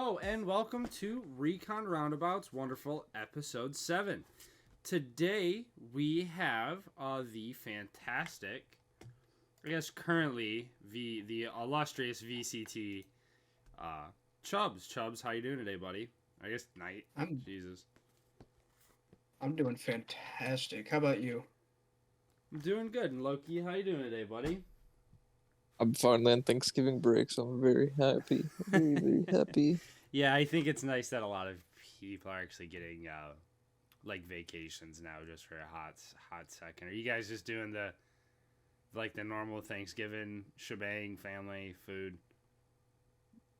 Hello and welcome to Recon Roundabout's wonderful episode 7. Today we have the fantastic, I guess currently the illustrious VCT, Chubs. Chubs, how you doing today, buddy? I guess night. I'm Jesus. I'm doing fantastic. How about you? I'm doing good. And Loki, how you doing today, buddy? I'm finally on Thanksgiving break, so I'm very happy. Very happy. Yeah, I think it's nice that a lot of people are actually getting like vacations now just for a hot second. Are you guys just doing the normal Thanksgiving shebang, family, food?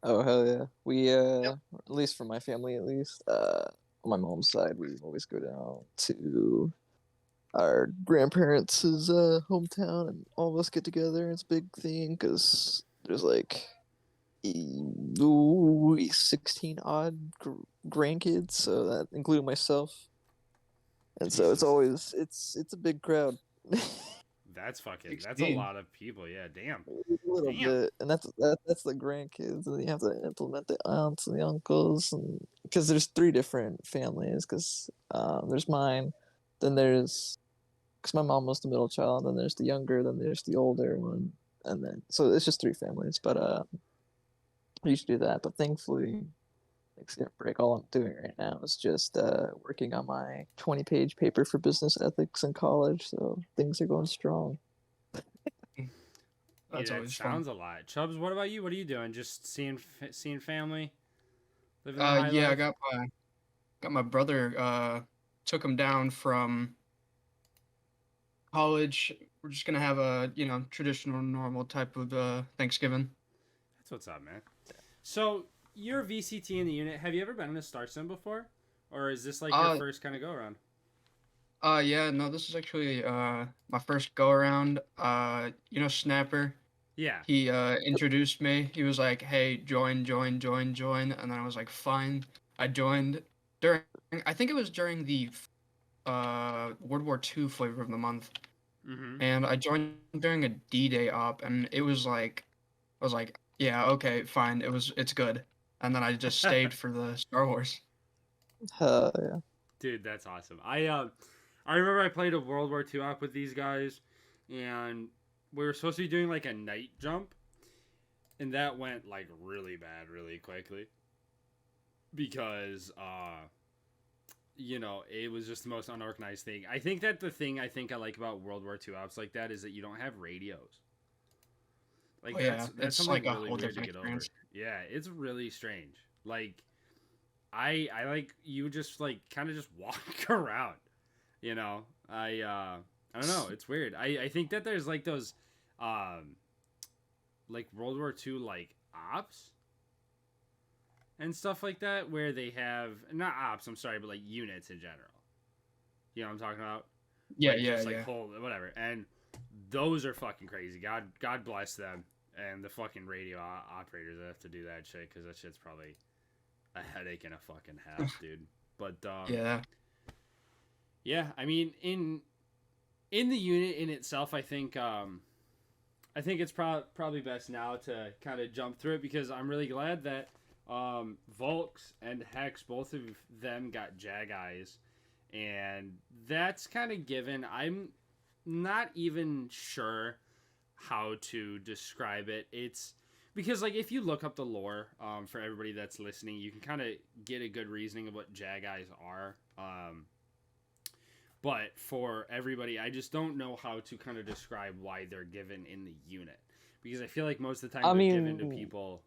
Oh hell yeah. We Yep. at least for my family at least, on my mom's side we always go down to our grandparents' hometown and all of us get together. It's a big thing because there's like 16 odd grandkids, so that including myself. And so it's Jesus. always it's a big crowd. That's a 16. lot of people. Yeah, damn. A little Damn. bit, and that's the grandkids, and then you have to implement the aunts and the uncles, and because there's 3 different families, because there's mine, then there's because my mom was the middle child, then there's the younger, then there's the older one, and then so it's just 3 families. But I used to do that, but thankfully, Thanksgiving break, all I'm doing right now is just working on my 20-page paper for business ethics in college, so things are going strong. That's Yeah, that always sounds fun. a lot. Chubbs, what about you? What are you doing? Just seeing family, living the high Yeah, I life. got my brother. Took him down from college. We're just gonna have a traditional normal type of Thanksgiving. That's what's up, man. So you're a VCT in the unit. Have you ever been in a Starsim before, or is this like your Uh, first kind of go around? yeah, no, this is actually my first go around. Snapper. Yeah. He introduced me. He was like, "Hey, join, join, join, join," and then I was like, "Fine." I joined during. I think it was during the World War II flavor of the month, Mm-hmm. and I joined during a D-Day op, and it was like, I was like, "Yeah, okay, fine. It's good," and then I just stayed for the Star Wars. Yeah. Dude, that's awesome. I remember I played a World War II op with these guys, and we were supposed to be doing like a night jump, and that went like really bad really quickly because it was just the most unorganized thing. I think that the thing I like about World War II ops like that is that you don't have radios. Like Oh yeah, that's it's something like a really whole weird to different get over. experience. Yeah, it's really strange. Like I like you just like kind of just walk around. You know, I don't know. It's weird. I think that there's like those like World War II like ops and stuff like that where they have not ops. I'm sorry, but like units in general. You know what I'm talking about? Yeah, Like yeah, just like yeah. whole whatever. And those are fucking crazy. God bless them and the fucking radio operators that have to do that shit because that shit's probably a headache and a fucking half, dude. But Yeah. yeah, I mean in the unit in itself, I think it's probably best now to kind of jump through it because I'm really glad that Volks and Hex, both of them got Jag Eyes, and that's kind of given. I'm not even sure how to describe it. It's because like if you look up the lore for everybody that's listening, you can kind of get a good reasoning of what Jag Eyes are. But for everybody, I just don't know how to kind of describe why they're given in the unit because I feel like most of the time I they're given to mean, people.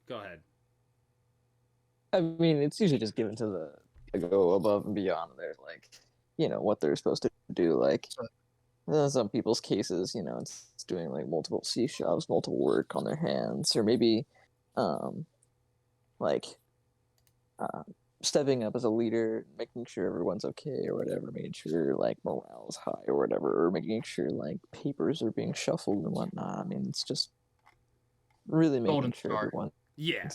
Go ahead. it's usually just given to the go above and beyond their like, what they're supposed to do. Like So, in some people's cases, it's doing like multiple C shops, multiple work on their hands, or maybe, um, like, uh, stepping up as a leader, making sure everyone's okay or whatever, making sure like morale is high or whatever, or making sure like papers are being shuffled and whatnot. I mean, it's just really making Golden sure Star. everyone's Yeah,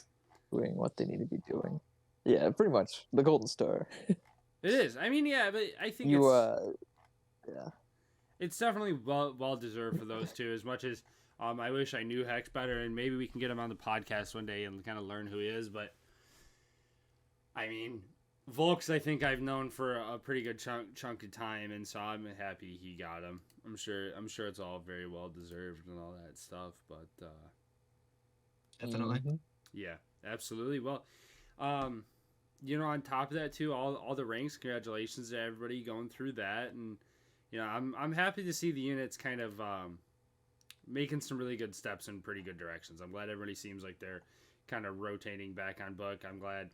doing what they need to be doing. Yeah, pretty much the golden star. it is. I mean, yeah, but I think You yeah. it's definitely well deserved for those two. As much as I wish I knew Hex better, and maybe we can get him on the podcast one day and kind of learn who he is. But I mean, Volks, I think I've known for a pretty good chunk of time, and so I'm happy he got him. I'm sure it's all very well deserved and all that stuff. But Definitely. yeah, absolutely. Well, um, on top of that too, all the ranks. Congratulations to everybody going through that, and I'm happy to see the units kind of making some really good steps in pretty good directions. I'm glad everybody seems like they're kind of rotating back on book. I'm glad,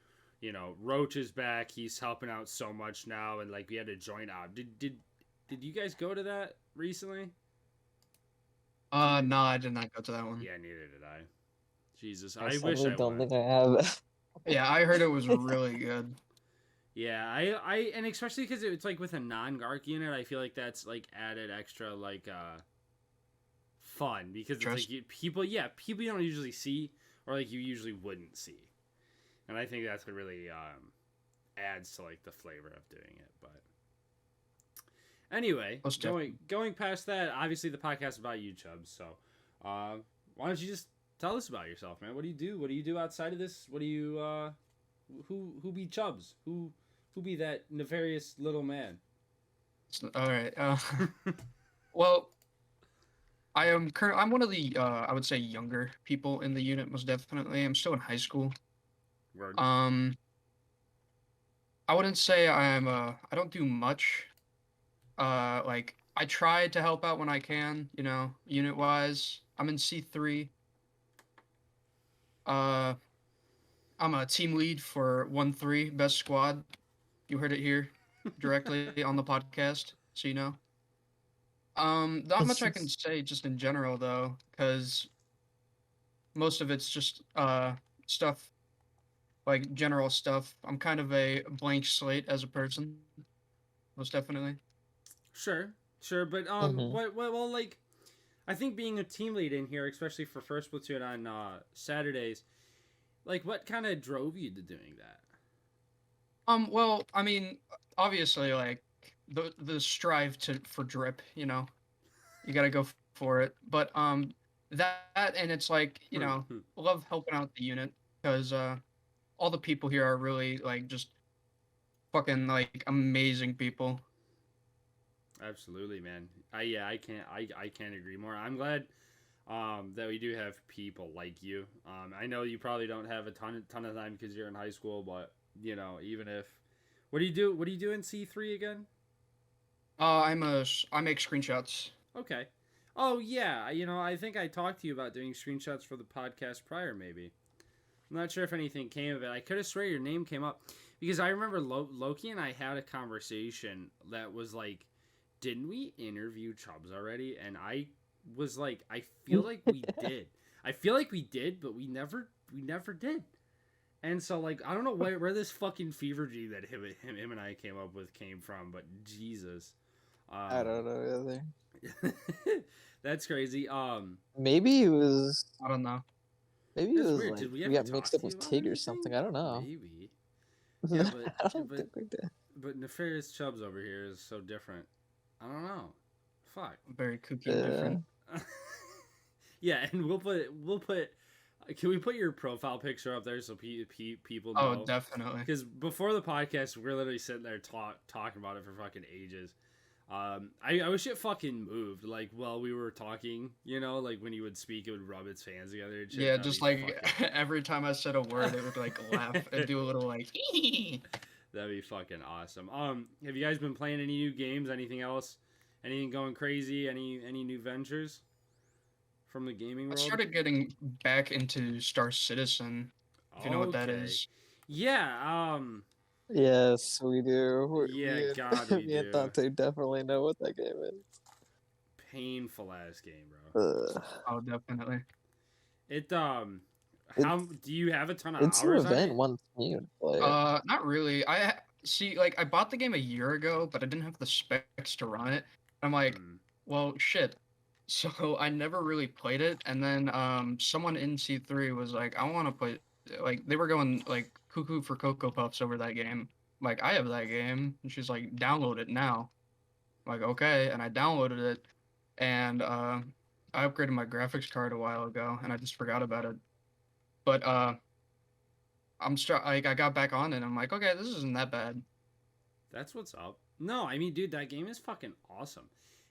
Roach is back. He's helping out so much now, and like we had a joint op. Did you guys go to that recently? No, I did not go to that one. Yeah, neither did I. Jesus, I I wish really I don't went. think I have. Yeah, I heard it was really good. Yeah, I and especially because it's like with a non-Gark unit, I feel like that's like added extra like fun because it's like people you don't usually see or like you usually wouldn't see, and I think that's what really adds to like the flavor of doing it. But anyway, going past that, obviously the podcast is about you, Chubs. So why don't you just tell us about yourself, man? What do you do? What do you do outside of this? What do you who be Chubs? Who be that nefarious little man? All right. Well, I'm one of the I would say younger people in the unit, most definitely. I'm still in high school. Word. I wouldn't say I don't do much. Like I try to help out when I can, unit wise. I'm in C3. I'm a team lead for 1-3 best squad. You heard it here directly on the podcast, so you know. Not much I can say just in general though, because most of it's just stuff like general stuff. I'm kind of a blank slate as a person, most definitely. Sure, but well, like, I think being a team lead in here, especially for first platoon on Saturdays, like, what kind of drove you to doing that? Well, I mean, obviously, like the strive for drip, you gotta go for it. But that and it's like love helping out the unit because all the people here are really like just fucking like amazing people. Absolutely, man. I can't agree more. I'm glad that we do have people like you. I know you probably don't have a ton of time because you're in high school, but even if what do you do in C3 again? I make screenshots. Okay. Oh yeah, I think I talked to you about doing screenshots for the podcast prior. Maybe I'm not sure if anything came of it. I could have swear your name came up because I remember Loki and I had a conversation that was like, didn't we interview Chubs already? And I was like, I feel like we did. I feel like we did, but we never did. And so, like, I don't know where this fucking fever dream that him and I came up with came from, but Jesus. I don't know either. That's crazy. Maybe it was. I don't know. Maybe it was weird. like Did we we ever got mixed talk up to with you about Tig or anything? something. I don't know. Maybe. Yeah, but I don't think we did. But nefarious Chubs over here is so different. I don't know. Fuck. Very kooky and different. Yeah, and we'll put. Can we put your profile picture up there so people know? Oh, definitely. Because before the podcast, we're literally sitting there talking about it for fucking ages. I wish it fucking moved. Like while we were talking, like when you would speak, it would rub its hands together. And shit. Yeah, just like fucking... every time I said a word, it would like laugh and do a little like. That'd be fucking awesome. Have you guys been playing any new games? Anything else? Anything going crazy? Any new ventures from the gaming world? I started getting back into Star Citizen. If you know what that is. Yeah. Yes, we do. God, we me and Dante definitely know what that game is. Painful ass game, bro. Oh, definitely. How do you have a ton of it's hours? It's an event once you play. Not really. I see. Like, I bought the game a year ago, but I didn't have the specs to run it. I'm like, well, shit. So I never really played it, and then someone in C3 was like, I want to play. Like, they were going like cuckoo for Cocoa Puffs over that game. I'm like, I have that game, and she's like, download it now. I'm like, okay, and I downloaded it, and I upgraded my graphics card a while ago, and I just forgot about it. But I got back on it. And I'm like, okay, this isn't that bad. That's what's up. No, I mean, dude, that game is fucking awesome.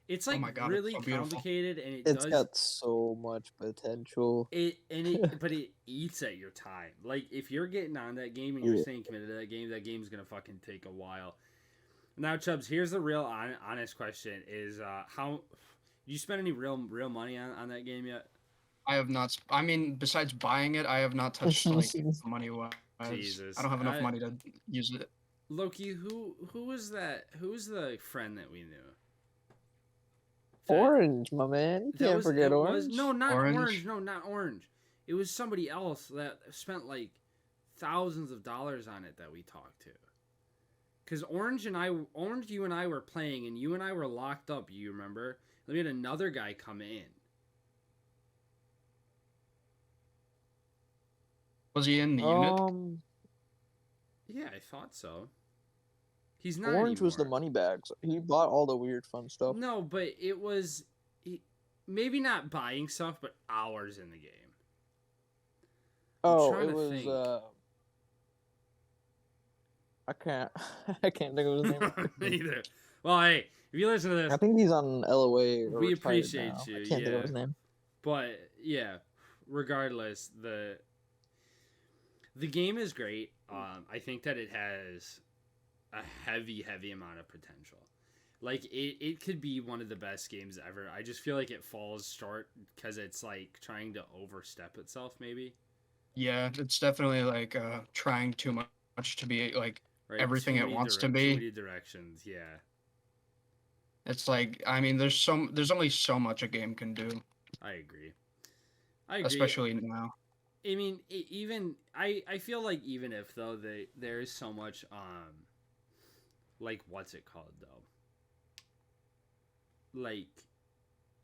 It's Oh like my God, it's really so beautiful. complicated, and it It's does got so much potential. but it eats at your time. Like if you're getting on that game and you're Yeah. staying committed to that game's gonna fucking take a while. Now, Chubs, here's the real honest question: is how you spend any real money on that game yet? I have not. I mean, besides buying it, I have not touched like money wise. Jesus, I don't have enough money to use it. Loki, who was that? Who's the friend that we knew? Orange, my man. You can't forget Orange. No, not Orange? orange. No, not Orange. It was somebody else that spent like thousands of dollars on it that we talked to. Because Orange, you and I were playing, and you and I were locked up. You remember? We had another guy come in. Was he in the unit? Yeah, I thought so. He's not. Orange was the anymore. money bags. He bought all the weird fun stuff. No, but it was maybe not buying stuff, but hours in the game. Oh, trying it to was. think. I can't. I can't think of his name. Neither. Well, hey, if you listen to this, I think he's on LOA. Or we retired appreciate now. you. I can't think yeah. of his name. But yeah, regardless, the game is great. I think that it has a heavy amount of potential. Like it could be one of the best games ever. I just feel like it falls short because it's like trying to overstep itself, maybe. Yeah, it's definitely like trying too much to be like Right? everything it wants to Too be. many directions, yeah. It's like, I mean, there's only so much a game can do, I agree. I agree. especially now. I mean, even I feel like even if though there is so much like what's it called though, like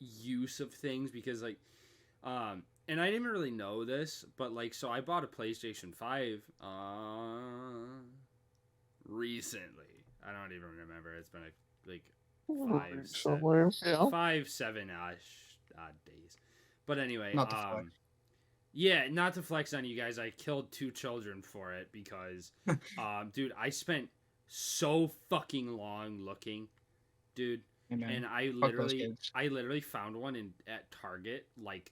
use of things because like and I didn't really know this, but like so I bought a PlayStation 5 recently. I don't even remember. It's been like Somewhere. Yeah. 5-7 odd days. But anyway, Not the flex. yeah, not to flex on you guys. I killed 2 children for it because dude, I spent so fucking long looking, dude. Amen. And I Fuck those kids. literally found one at Target like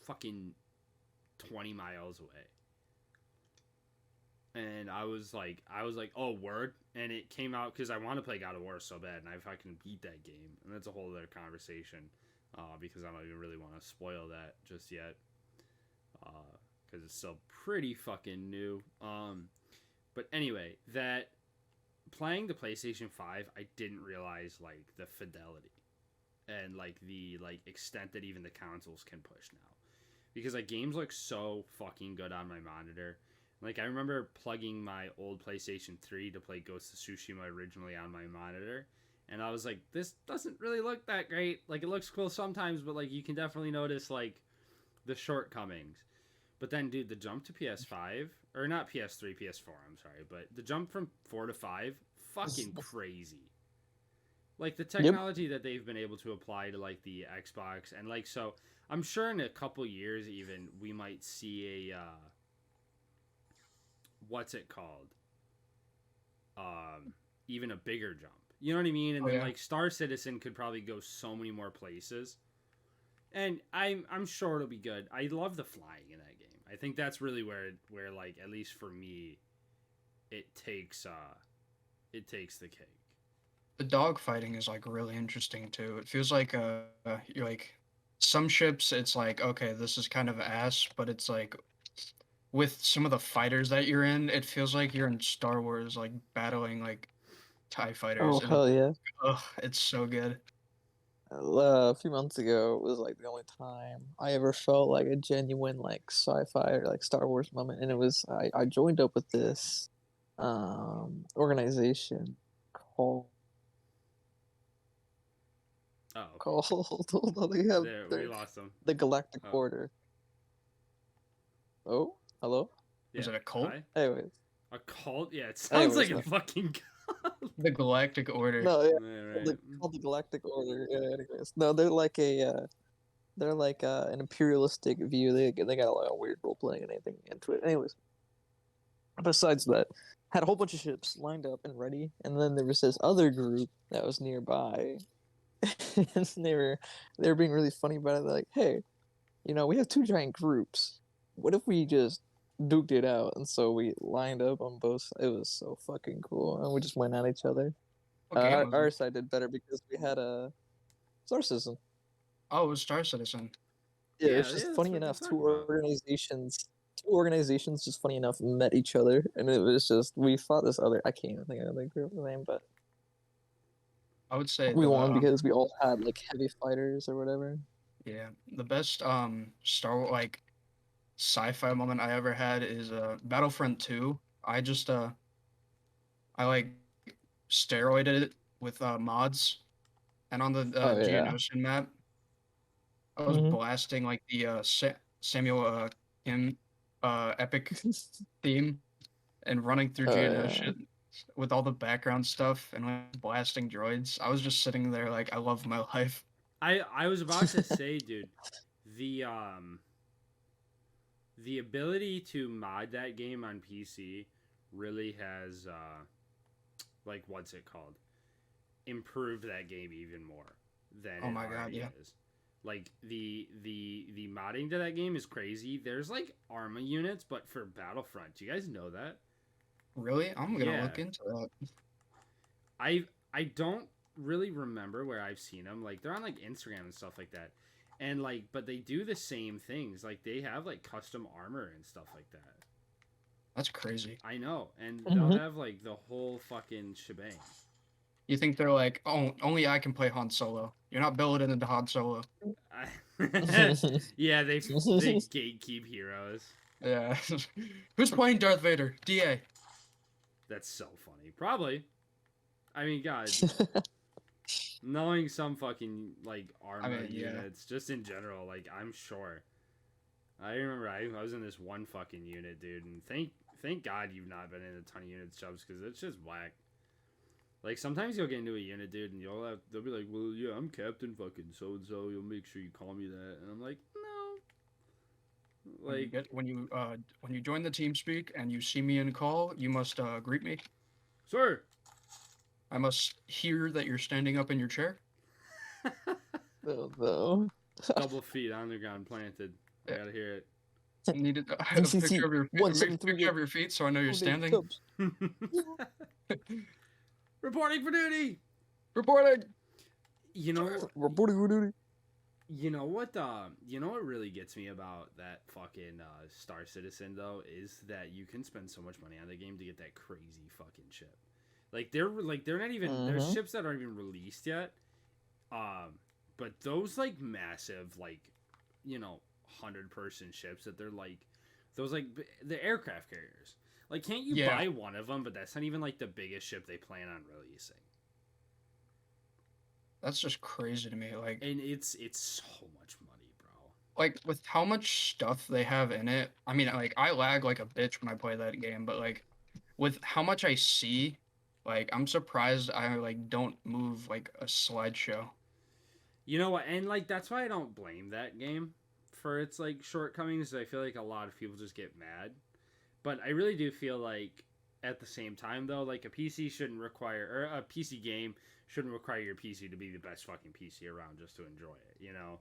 fucking 20 miles away. And I was like, oh, word. And it came out because I want to play God of War so bad, and I fucking beat that game. And that's a whole other conversation because I don't even really want to spoil that just yet because it's still pretty fucking new. But anyway, that playing the PlayStation 5, I didn't realize like the fidelity and like the like extent that even the consoles can push now, because like games look so fucking good on my monitor. Like I remember plugging my old PlayStation 3 to play Ghost of Tsushima originally on my monitor, and I was like, this doesn't really look that great. Like it looks cool sometimes, but like you can definitely notice like the shortcomings. But then, dude, the jump to PS5 or not PS3, PS4. I'm sorry, but the jump from 4 to 5, fucking crazy. Like the technology that they've been able to apply to like the Xbox, and like so, I'm sure in a couple years even we might see a what's it called? Even a bigger jump. You know what I mean? And then like Star Citizen could probably go so many more places. And I'm sure it'll be good. I love the flying in that game. I think that's really where like at least for me it takes the cake. The dog fighting is like really interesting too. It feels like you're like some ships it's like okay, this is kind of ass, but it's like with some of the fighters that you're in, it feels like you're in Star Wars like battling like TIE fighters. Oh hell yeah! It's so good. A few months ago, it was like the only time I ever felt like a genuine like sci-fi or like Star Wars moment, and it was I joined up with this organization called hold on, they have we lost them. the Galactic Order. Oh, hello. Yeah. Is it a cult? Hi? Anyways, a cult? Yeah, it sounds like a fucking cult. The Galactic Order. No, yeah, right. called the Galactic Order. Yeah, anyways, no, they're like an imperialistic view. They got like a weird role playing and anything into it. Anyways, besides that, had a whole bunch of ships lined up and ready, and then there was this other group that was nearby, and they were being really funny about it. Like, hey, we have two giant groups. What if we just duked it out? And so we lined up on both. It was so fucking cool, and we just went at each other. What game was Our it? side did better because we had a Starsim. Oh, it was Star Citizen. Yeah, Yeah, it's yeah, just that's funny what I'm enough. talking about. Two organizations, just funny enough, met each other, and it was just we fought this other. I can't even think of the group's name, but I would say we the won because we all had like heavy fighters or whatever. yeah, the best Star Wars like sci-fi moment I ever had is Battlefront 2. I like steroided it with mods, and on the Oh yeah. Geonosian map, I was Hmm. blasting like the Samuel Kim epic theme and running through Oh yeah. Geonosia with all the background stuff and like blasting droids. I was just sitting there like I love my life. I was about to say, dude, the the ability to mod that game on PC really has like what's it called? Improved that game even more than Oh it my god, already yeah. is. Like the modding to that game is crazy. There's like Arma units, but for Battlefront. Do you guys know that? Really? I'm gonna Yeah. look into that. I don't really remember where I've seen them. Like they're on like Instagram and stuff like that. And like but they do the same things. Like they have like custom armor and stuff like that. That's crazy. I know. And they'll Hmm. have like the whole fucking shebang. You think they're like, oh, only I can play Han Solo. You're not building into Han Solo. Yeah, they gatekeep heroes. Yeah. Who's playing Darth Vader? DA. That's so funny. Probably. I mean, God, knowing some fucking like I Arma mean, yeah. units, just in general, like I'm sure. I remember I was in this one fucking unit, dude, and thank God you've not been in a ton of units, Chubs, because it's just whack. Like sometimes you'll get into a unit, dude, and they'll be like, well, yeah, I'm Captain fucking so and so. You'll make sure you call me that, and I'm like, no, like, When you join the TeamSpeak and you see me in call, you must greet me. sir. I must hear that you're standing up in your chair. Oh no. Double feet on the ground planted. I Yeah. gotta hear it. Needed a MCC picture of your picture 1738. of your feet so I know you're Monday standing. Chubs. Reporting for duty. Reporting. You know, Reporting for duty. you know what? You know what really gets me about that fucking Star Citizen though is that you can spend so much money on the game to get that crazy fucking ship. Like they're not even there's Mhm. ships that aren't even released yet. But those like massive like 100-person ships that they're like those like the aircraft carriers. Like can't you Yeah. buy one of them? But that's not even like the biggest ship they plan on releasing. That's just crazy to me. And it's so much money, bro. Like with how much stuff they have in it. I mean, like I lag like a bitch when I play that game, but like with how much I see, like I'm surprised I like don't move like a slideshow. You know what? And like that's why I don't blame that game for its like shortcomings. I feel like a lot of people just get mad. But I really do feel like at the same time though, like a PC shouldn't require or a PC game shouldn't require your PC to be the best fucking PC around just to enjoy it, you know?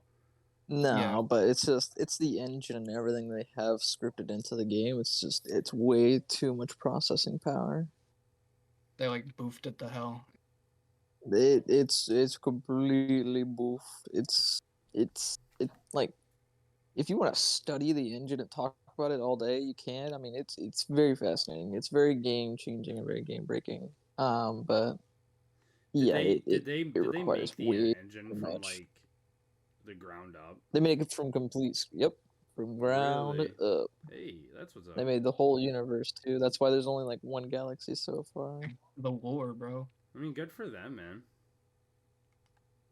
No, Yeah. but it's the engine and everything they have scripted into the game. It's way too much processing power. They like boofed it to hell. It's completely boof. It like if you want to study the engine and talk about it all day, you can. I mean, it's very fascinating. It's very game changing and very game breaking. But Did yeah, they it, it did they it did they requires make the way engine too from much. like the ground up? They make it from yep, from ground Really? up. Hey, that's what's They up. made the whole universe too. That's why there's only like one galaxy so far. The lore, bro. I mean, good for them, man.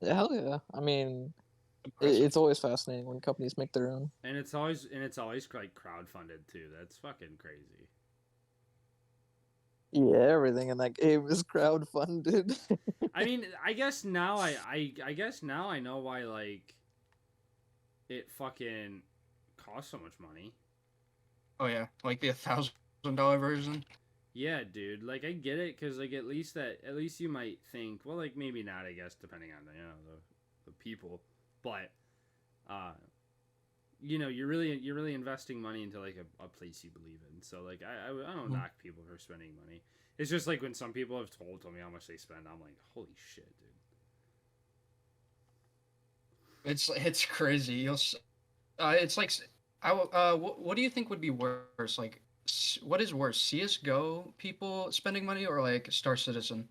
Yeah, hell yeah. I mean, Impressive. it's always fascinating when companies make their own. And it's always like crowdfunded too. That's fucking crazy. Yeah, everything in that game is crowdfunded. I mean, I guess now I guess now I know why like it fucking costs so much money. Oh yeah, like the 1,000 $1,000 version. Yeah, dude. Like I get it, cause like at least you might think, well, like maybe not, I guess, depending on the people, but you're really investing money into like a place you believe in. So like I don't knock people for spending money. It's just like when some people have told me how much they spend, I'm like, holy shit, dude. It's crazy. It's like what do you think would be worse? Like, what is worse, CS:GO people spending money or like Star Citizen?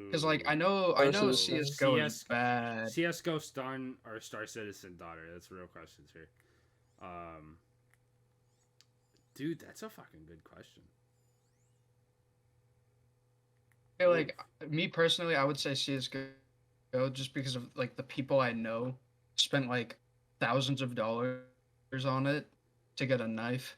Because like I know CS:GO is bad. CS:GO Stun or Star Citizen daughter. That's real questions here. Dude, that's a fucking good question. I feel like me personally, I would say CS:GO just because of like the people I know spent like thousands of dollars on it to get a knife.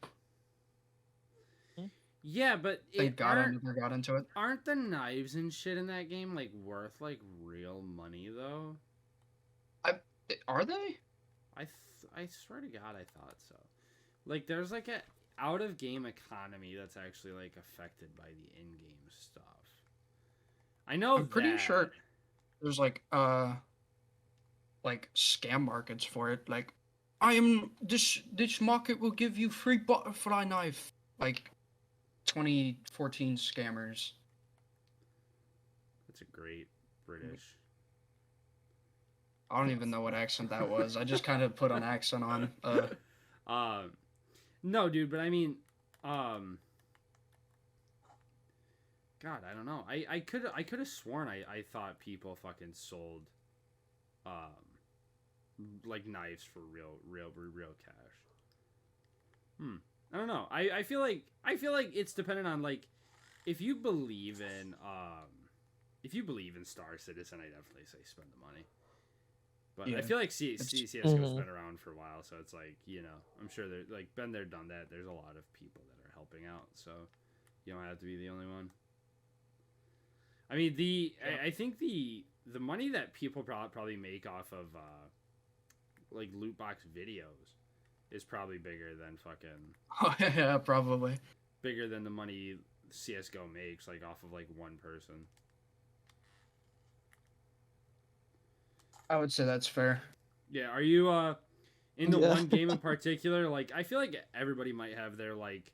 Yeah, but I never got into it. Aren't the knives and shit in that game like worth like real money though? Are they? I swear to God, I thought so. Like, there's like a out of game economy that's actually like affected by the in game stuff. I know. I'm pretty sure there's like scam markets for it. Like, this market will give you free butterfly knife. Like 2014 scammers. That's a great British. I don't even know what accent that was. I just kind of put an accent on. No, dude, but I mean, God, I don't know. I could have sworn I thought people fucking sold, like knives for real cash. I don't know. I feel like it's dependent on like if you believe in Star Citizen, I definitely say spend the money. But yeah. I feel like CSGO's been around for a while, so it's like, I'm sure they're like been there, done that. There's a lot of people that are helping out, so you don't have to be the only one. I mean, I think the money that people probably make off of like loot box videos is probably bigger than fucking. Oh yeah, probably bigger than the money CS:GO makes, like off of like one person. I would say that's fair. Yeah, are you in the one game in particular? Like, I feel like everybody might have their like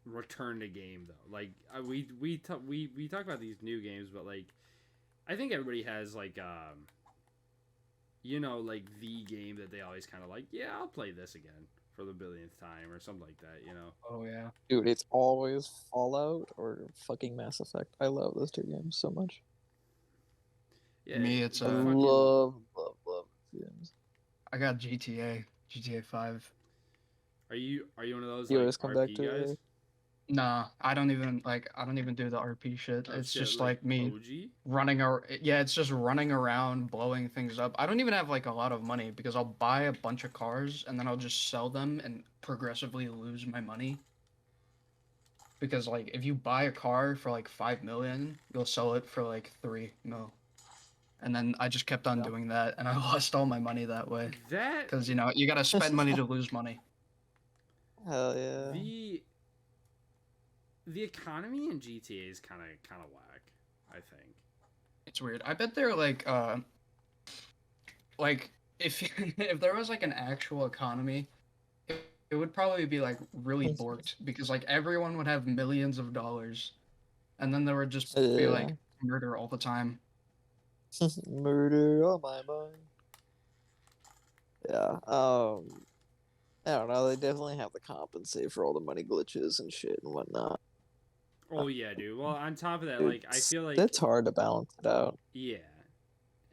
return to game though. Like we talk about these new games, but like I think everybody has like like the game that they always kind of like. Yeah, I'll play this again for the billionth time or something like that. Oh yeah, dude, it's always Fallout or fucking Mass Effect. I love those two games so much. Yeah, me, it's I love games. I got GTA 5. Are you one of those You like always come back RP to guys? it? Nah, I don't even do the RP shit. It's shit, just like me OG? running around. Yeah, it's just running around, blowing things up. I don't even have like a lot of money because I'll buy a bunch of cars and then I'll just sell them and progressively lose my money. Because like if you buy a car for like 5 million, you'll sell it for like 3 mil. And then I just kept on doing that, and I lost all my money that way. Because you gotta spend money to lose money. Hell yeah. The economy in GTA is kind of whack, I think. It's weird. I bet they're like if if there was like an actual economy, it would probably be like really borked because like everyone would have millions of dollars, and then there would just be like murder all the time. Murder on my mind. Yeah. I don't know. They definitely have to compensate for all the money glitches and shit and whatnot. Oh yeah, dude. Well, on top of that, like I feel like it's hard to balance it out. Yeah,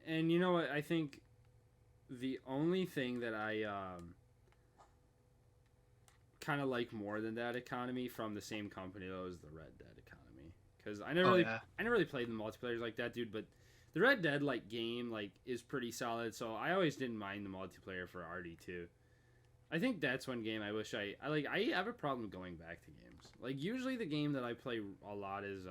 and you know what? I think the only thing that I kind of like more than that economy from the same company though is the Red Dead economy, because I never really played the multiplayer like that, dude. But the Red Dead like game like is pretty solid, so I always didn't mind the multiplayer for RD2. I think that's one game I wish I have a problem going back to games. Like usually the game that I play a lot is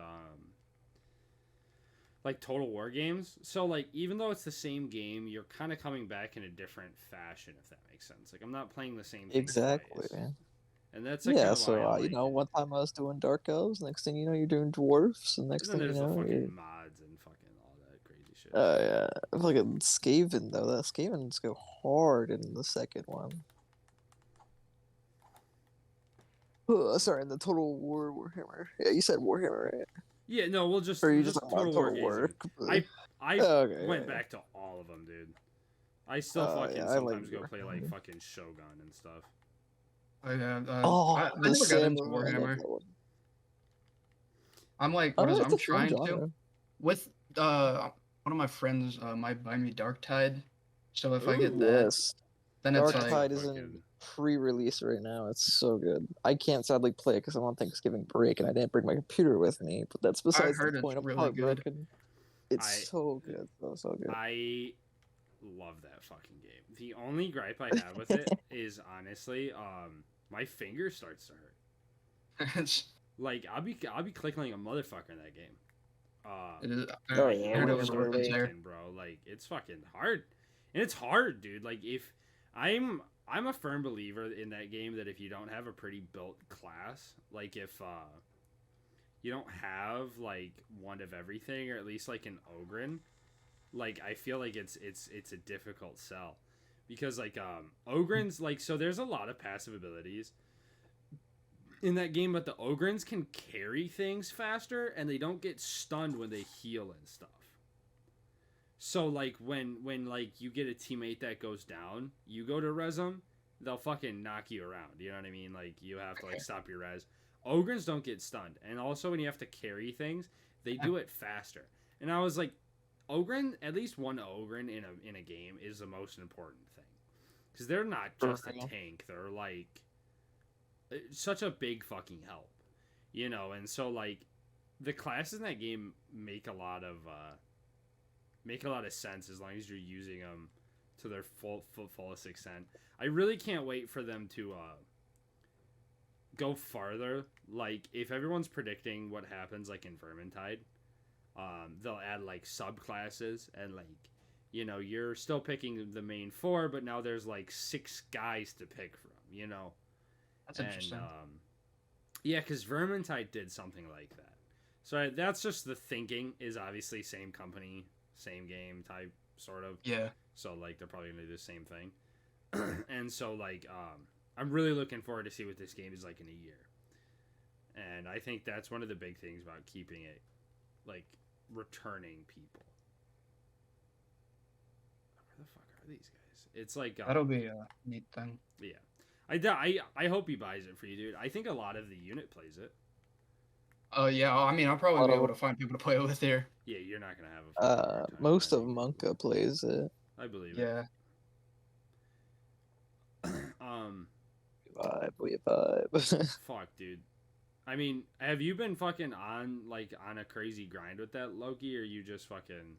like Total War games. So like even though it's the same game, you're kind of coming back in a different fashion, if that makes sense. Like I'm not playing the same thing exactly. twice. And that's like Yeah, kind of why so I like it. one time I was doing dark elves, next thing you know, you're doing dwarfs, and And next then thing you there's the know, you're fucking mods and fucking all that crazy shit. yeah, fucking Skaven though. The Skavens go hard in the second one. Sorry, in the Total War Warhammer. Yeah, you said Warhammer, right? Yeah, no, we'll Or you just just talking about Total War Total games. War? Dude. Completely. I Okay, went yeah. back to all of them, dude. I still fucking Yeah, I like sometimes go play like Warhammer. fucking Shogun and stuff. Oh yeah, Oh, I the never got into samurai. I love Warhammer. that one. I'm like, I what don't is know, it? it's I'm a fun trying to genre. with one of my friends might buy me Dark Tide, so if I get Ooh. that, Yes. then it's Dark That's like a Tide is in fucking pre-release right now. It's so good. I can't sadly play it because I'm on Thanksgiving break and I didn't bring my computer with me. But that's I besides the heard it's point. I'm really good. heartbroken. It's I so good, so good. I love that fucking game. The only gripe I have with it is honestly, my finger starts to hurt. It's Like I'll be clicking like a motherfucker in that game. it is. Oh, My yeah, hand will Warhammer's start weapons there. aching, bro. Like it's fucking hard, and it's hard, dude. Like if I'm a firm believer in that game that if you don't have a pretty built class, like if you don't have like one of everything or at least like an Ogren, like I feel like it's a difficult sell because like Ogrens like so there's a lot of passive abilities in that game, but the Ogrens can carry things faster and they don't get stunned when they heal and stuff. So like when like you get a teammate that goes down, you go to res them, they'll fucking knock you around. You know what I mean? Like you have to like stop your res. Ogrens don't get stunned, and also when you have to carry things, they do it faster. And I was like, Ogren, at least one Ogren in a game is the most important thing because they're not just a tank; they're like such a big fucking help, you know. And so like the classes in that game make a lot of sense as long as you're using them to their fullest extent. I really can't wait for them to go farther. Like if everyone's predicting what happens like in Vermintide, they'll add like subclasses and like you know you're still picking the main four, but now there's like 6 guys to pick from. You know, That's interesting. Yeah, because Vermintide did something like that. So that's just the thinking. Is obviously same company, same game type sort of. Yeah. So like they're probably gonna do the same thing. And so like I'm really looking forward to see what this game is like in a year. And I think that's one of the big things about keeping it like returning people. Where the fuck are these guys? It's like That'll be a neat thing. Yeah. I hope he buys it for you, dude. I think a lot of the unit plays it. Oh yeah, I mean I'll probably be able to find people to play with here. Yeah, you're not gonna have a fucking hard time Most of finding people. Monka plays it. I believe Yeah. it. We vibe. Fuck, dude. I mean, have you been fucking on a crazy grind with that Loki, or you just fucking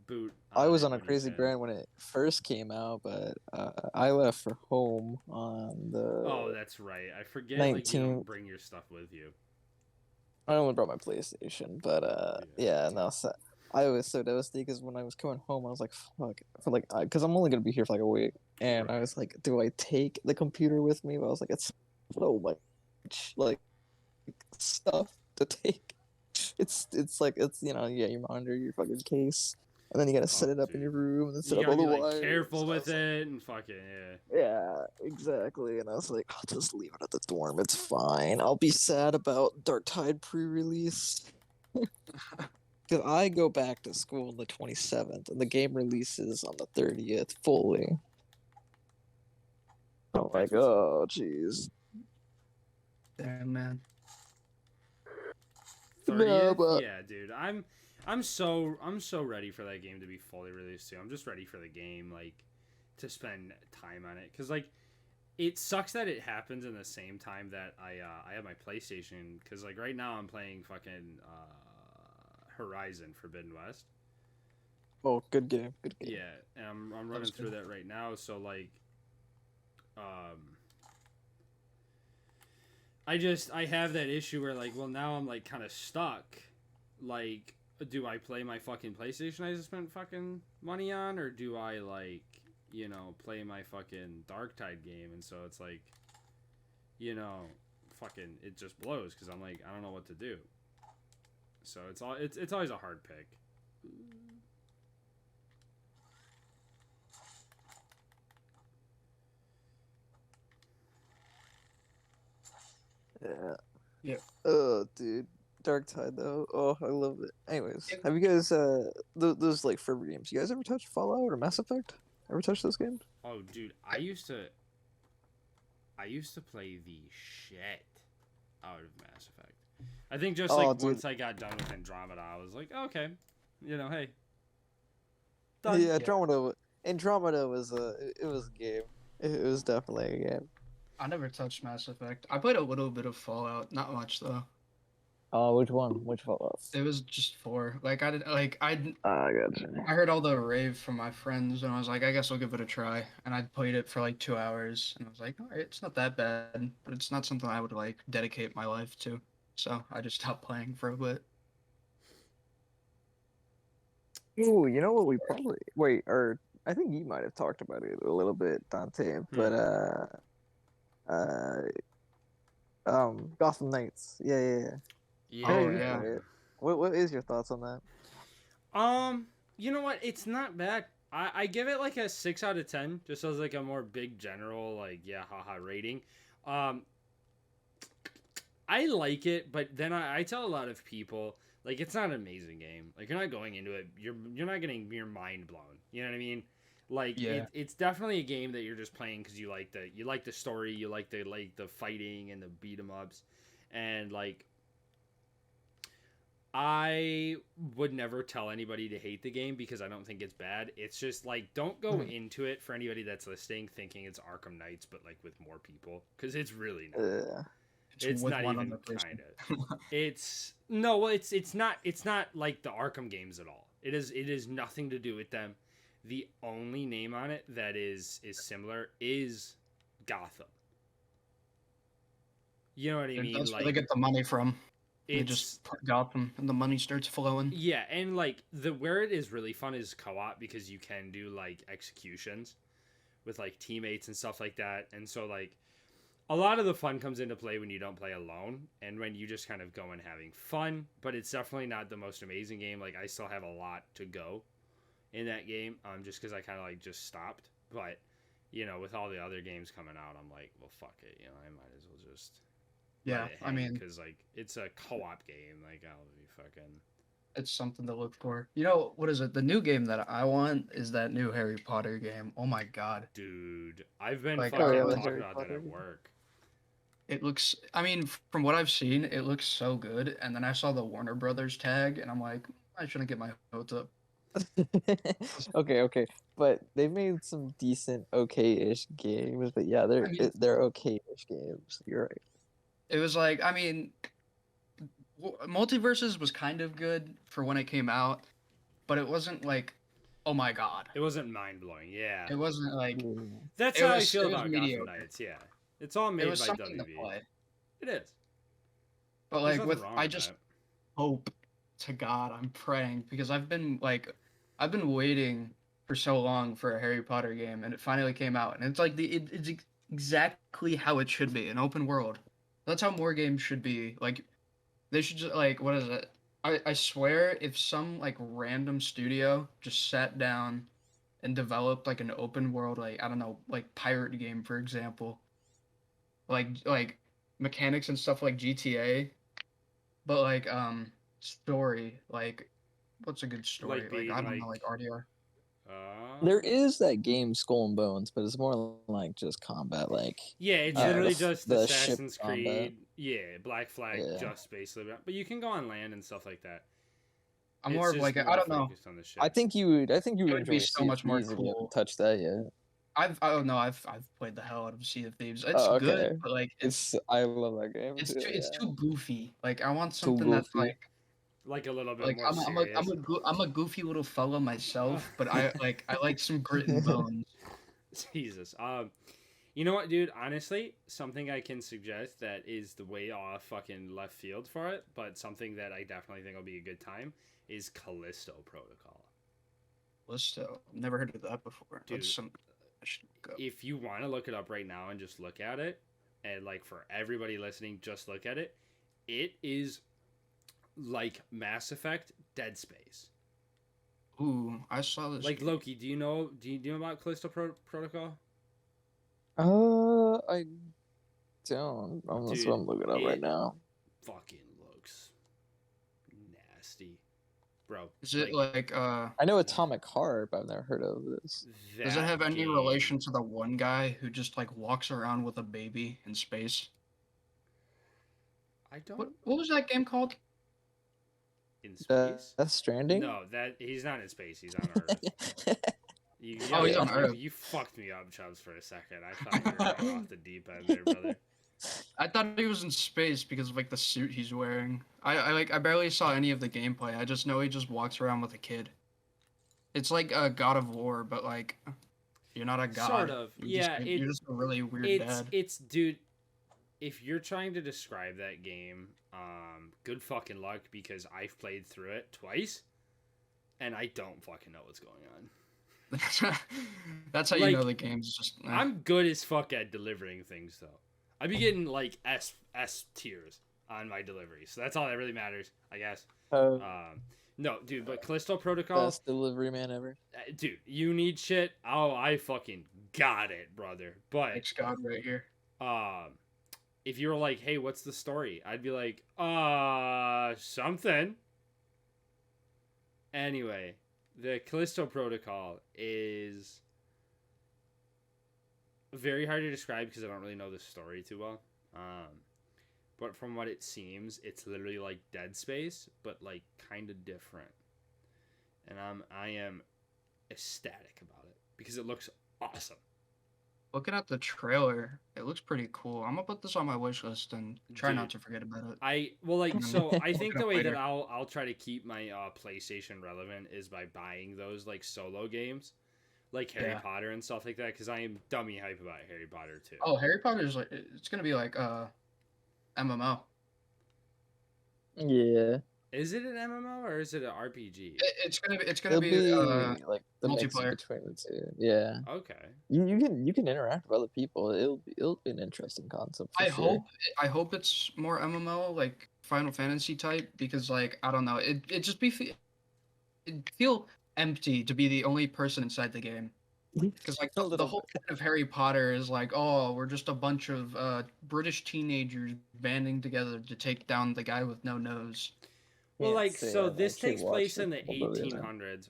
boot? I was it on a when you crazy can? grind when it first came out, but I left for home on the. Oh, that's right. I forget. Like you 19th. don't bring your stuff with you. I only brought my PlayStation, but yeah, no. So I was so devastated because when I was coming home, I was like, "Fuck!" For like, because I'm only gonna be here for like a week, and I was like, "Do I take the computer with me?" But I was like, "It's so much like stuff to take. It's you know your monitor, your fucking case, and then you gotta set it up in your room and then set You up all gotta the be like wires. careful and with stuff. it and fucking Yeah, exactly. And I was like, I'll just leave it at the dorm. It's fine. I'll be sad about Dark Tide pre-release. Because I go back to school on the 27th, and the game releases on the 30th fully. I'm like, oh, jeez. Damn man. 30th? No, but Yeah, dude. I'm so ready for that game to be fully released too. I'm just ready for the game like to spend time on it cuz like it sucks that it happens in the same time that I have my PlayStation cuz like right now I'm playing fucking Horizon Forbidden West. oh, good game, good game. Yeah, and I'm running through that right now, so like I have that issue where like well now I'm like kind of stuck. Like do I play my fucking PlayStation I just spent fucking money on or do I like, you know, play my fucking Dark Tide game? And so it's like you know, fucking it just blows because I'm like I don't know what to do. So it's always a hard pick. Yeah. Yeah. Oh, dude. Dark Tide though. Oh, I love it. Anyways, Yeah. have you guys those like forever games? You guys ever touch Fallout or Mass Effect? Ever touch those games? Oh, dude, I used to play the shit out of Mass Effect. I think just Oh, like dude. once I got done with Andromeda, I was like, okay, you know, hey, done. Yeah, Yeah. Andromeda was it was a game. It was definitely a game. I never touched Mass Effect. I played a little bit of Fallout, not much though. Oh, which one? Which Fallout? It was just 4. I got you. I heard all the rave from my friends, and I was like, I guess I'll give it a try. And I played it for like 2 hours, and I was like, all right, it's not that bad, but it's not something I would like dedicate my life to. So I just stopped playing for a bit. Ooh, you know what? We probably wait, or I think you might have talked about it a little bit, Dante. But uh, Gotham Knights. Yeah. Yeah. Oh, Very yeah. right. What is your thoughts on that? You know what? It's not bad. I give it like a 6 out of 10, just as like a more big general like yeah haha rating. I like it, but then I tell a lot of people like it's not an amazing game. Like you're not going into it, you're not getting your mind blown. You know what I mean? Like Yeah. it's definitely a game that you're just playing because you like the story, you like the fighting and the beat 'em ups, and like I would never tell anybody to hate the game because I don't think it's bad. It's just like don't go into it for anybody that's listening thinking it's Arkham Knights, but like with more people because it's really not. It's with not one even other person. kind of. It's no, well, it's not like the Arkham games at all. It is nothing to do with them. The only name on it that is similar is Gotham. You know what I And mean? that's where Like they get the money from. They it's just got them, and the money starts flowing. yeah, and like where it is really fun is co-op because you can do like executions with like teammates and stuff like that, and so like a lot of the fun comes into play when you don't play alone and when you just kind of go and having fun, but it's definitely not the most amazing game. Like I still have a lot to go in that game, just because I kind of like just stopped. But you know, with all the other games coming out, I'm like, well, fuck it. You know, I might as well just Yeah, I mean, because like it's a co-op game. Like I'll be fucking. it's something to look for. You know, what is it? The new game that I want is that new Harry Potter game. Oh my god. Dude, I've been Like, fucking oh, yeah, the talking Harry about that Potter at game. work. It looks, I mean, from what I've seen, it looks so good. And then I saw the Warner Brothers tag, and I'm like, I shouldn't get my hopes up. Okay, but they made some decent, okay-ish games. But yeah, I mean, they're okay-ish games. You're right. it was like, I mean, Multiverses was kind of good for when it came out, but it wasn't like, oh my god. It wasn't mind blowing. Yeah, It wasn't like, that's it how I was, feel it was about Gotham mediocre. Knights. Yeah, it's all It made was by something to WB. play. It is. But There's like nothing wrong I with just that. hope to God, I'm praying because I've been waiting for so long for a Harry Potter game, and it finally came out, and it's like it's exactly how it should be, an open world. That's how more games should be. Like they should just like what is it? I swear if some like random studio just sat down and developed like an open world, like I don't know, like pirate game for example, like mechanics and stuff like GTA, but like story, like what's a good story? Like Like being I don't know, like, like RDR. There is that game Skull and Bones, but it's more like just combat, like yeah, it's Yeah. literally just the ship Assassin's combat. Creed. Yeah, Black Flag, Yeah. just basically. But you can go on land and stuff like that. I'm It's more of just like I more don't know. focused on the ship. I think you would It would be enjoy so Sea of much more Thieves if you haven't cool. touched that yet. I've played the hell out of Sea of Thieves. It's Oh, good, okay. but like I love that game too. it's Yeah. too goofy. Like I want Too something that's goofy. Like a little bit like more serious. I'm a goofy little fellow myself, but I like some grit and bones. Jesus. You know what, dude? Honestly, something I can suggest that is the way off fucking left field for it, but something that I definitely think will be a good time is Callisto Protocol. Callisto. Never heard of that before. Dude, That's some I should look up. if you want to look it up right now and just look at it, and like for everybody listening, just look at it. It is like Mass Effect, Dead Space. Ooh, I saw this. Like Loki, do you know about Callisto Protocol? I don't. That's what I'm looking up right it now. fucking looks nasty, bro. Is it like I know Atomic Heart, but I've never heard of this. does it have any relation to the one guy who just like walks around with a baby in space? I don't. What was that game called? In space? Death Stranding? No, that he's not in space. He's on Earth. He's on Earth. You fucked me up, Chubs, for a second. I thought you were going off the deep end there, brother. I thought he was in space because of like the suit he's wearing. I barely saw any of the gameplay. I just know he just walks around with a kid. It's like a God of War, but like you're not a god. Sort of. You're just a really weird dad. It's dude. If you're trying to describe that game, good fucking luck because I've played through it twice, and I don't fucking know what's going on. That's how you know the game's just. I'm good as fuck at delivering things though. I be getting like S tiers on my delivery, so that's all that really matters, I guess. No, dude, but Callisto Protocol, best delivery man ever. Dude, you need shit. Oh, I fucking got it, brother. But it's God right here. If you were like, hey, what's the story? I'd be like, something. Anyway, the Callisto Protocol is very hard to describe because I don't really know the story too well. But from what it seems, it's literally like Dead Space, but like kind of different. And I am ecstatic about it because it looks awesome. Looking at the trailer, it looks pretty cool. I'm gonna put this on my wish list and try not to forget about it. I think the way that I'll try to keep my PlayStation relevant is by buying those like solo games, like Harry Potter and stuff like that, because I am dummy hype about Harry Potter too. Oh, Harry Potter is like it's gonna be like MMO. Yeah. Is it an MMO or is it an RPG? It's gonna It'll be like the mix multiplayer between the two. Yeah. Okay. You can interact with other people. It'll be an interesting concept. For sure. I hope it's more MMO like Final Fantasy type because like I don't know it just it'd feel empty to be the only person inside the game. Because like the whole point of Harry Potter is like, oh, we're just a bunch of British teenagers banding together to take down the guy with no nose. Well, like, so this takes place in the 1800s.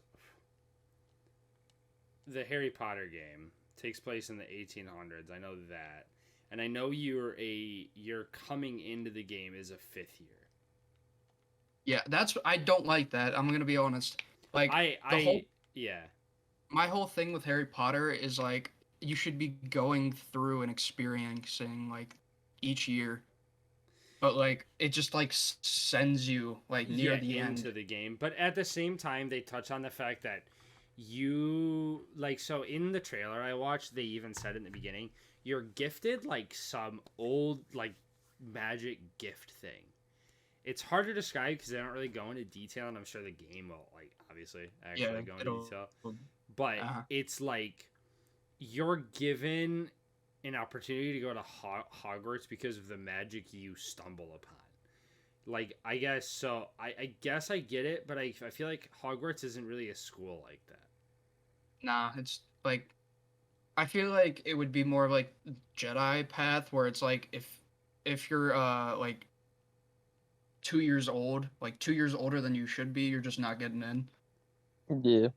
The Harry Potter game takes place in the 1800s. I know that, and I know you're coming into the game as a 5th year. Yeah, I don't like that. I'm gonna be honest. Like my whole thing with Harry Potter is like you should be going through and experiencing like each year, but like it just like sends you like near the end into the game. But at the same time, they touch on the fact that you like so in the trailer I watched, they even said in the beginning you're gifted like some old like magic gift thing. It's hard to describe because they don't really go into detail, and I'm sure the game will like obviously actually go into detail. But it's like you're given an opportunity to go to Hogwarts because of the magic you stumble upon. Like, I guess so. I guess I get it, but I feel like Hogwarts isn't really a school like that. Nah, it's like I feel like it would be more like Jedi path where it's like if you're like 2 years old, like 2 years older than you should be, you're just not getting in. Yeah.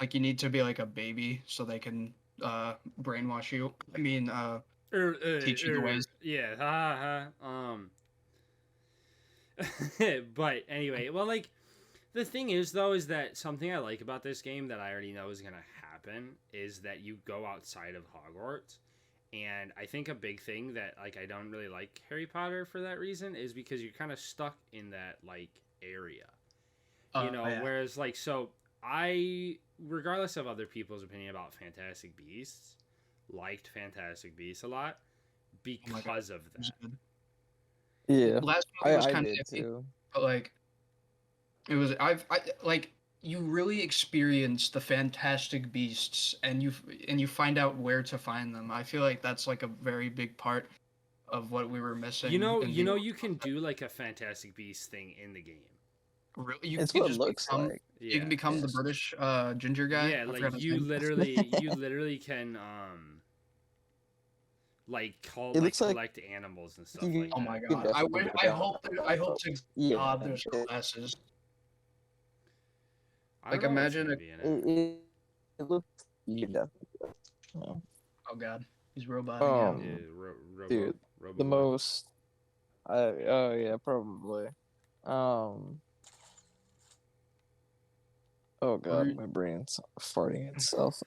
Like you need to be like a baby so they can brainwash you. I mean, teach you the ways. Yeah. But anyway, well, like the thing is though, is that something I like about this game that I already know is gonna happen is that you go outside of Hogwarts. And I think a big thing that like I don't really like Harry Potter for that reason is because you're kind of stuck in that like area, you know. Yeah. Whereas like so I, regardless of other people's opinion about Fantastic Beasts, liked Fantastic Beasts a lot because of that. Yeah, last movie was kind of iffy, but like it was I like. You really experience the Fantastic Beasts, and you find out where to find them. I feel like that's like a very big part of what we were missing. You can do like a Fantastic Beasts thing in the game. Really, you It's can what it just looks become, like. You can Yeah. become the Yes. British ginger guy. Yeah, I like forgot his you name. literally can like It looks like collect animals and stuff you like Oh that. my can god! definitely I do hope I hope to Yeah, God there's it, classes. I don't Like know what's imagine gonna a be in it, it. it, it looks you can definitely do it. Yeah. oh god, he's roboting out. Yeah, Um, Robo dude, Robo. the most. Oh yeah, probably. Um. Oh What are god, you- my brain's farting itself.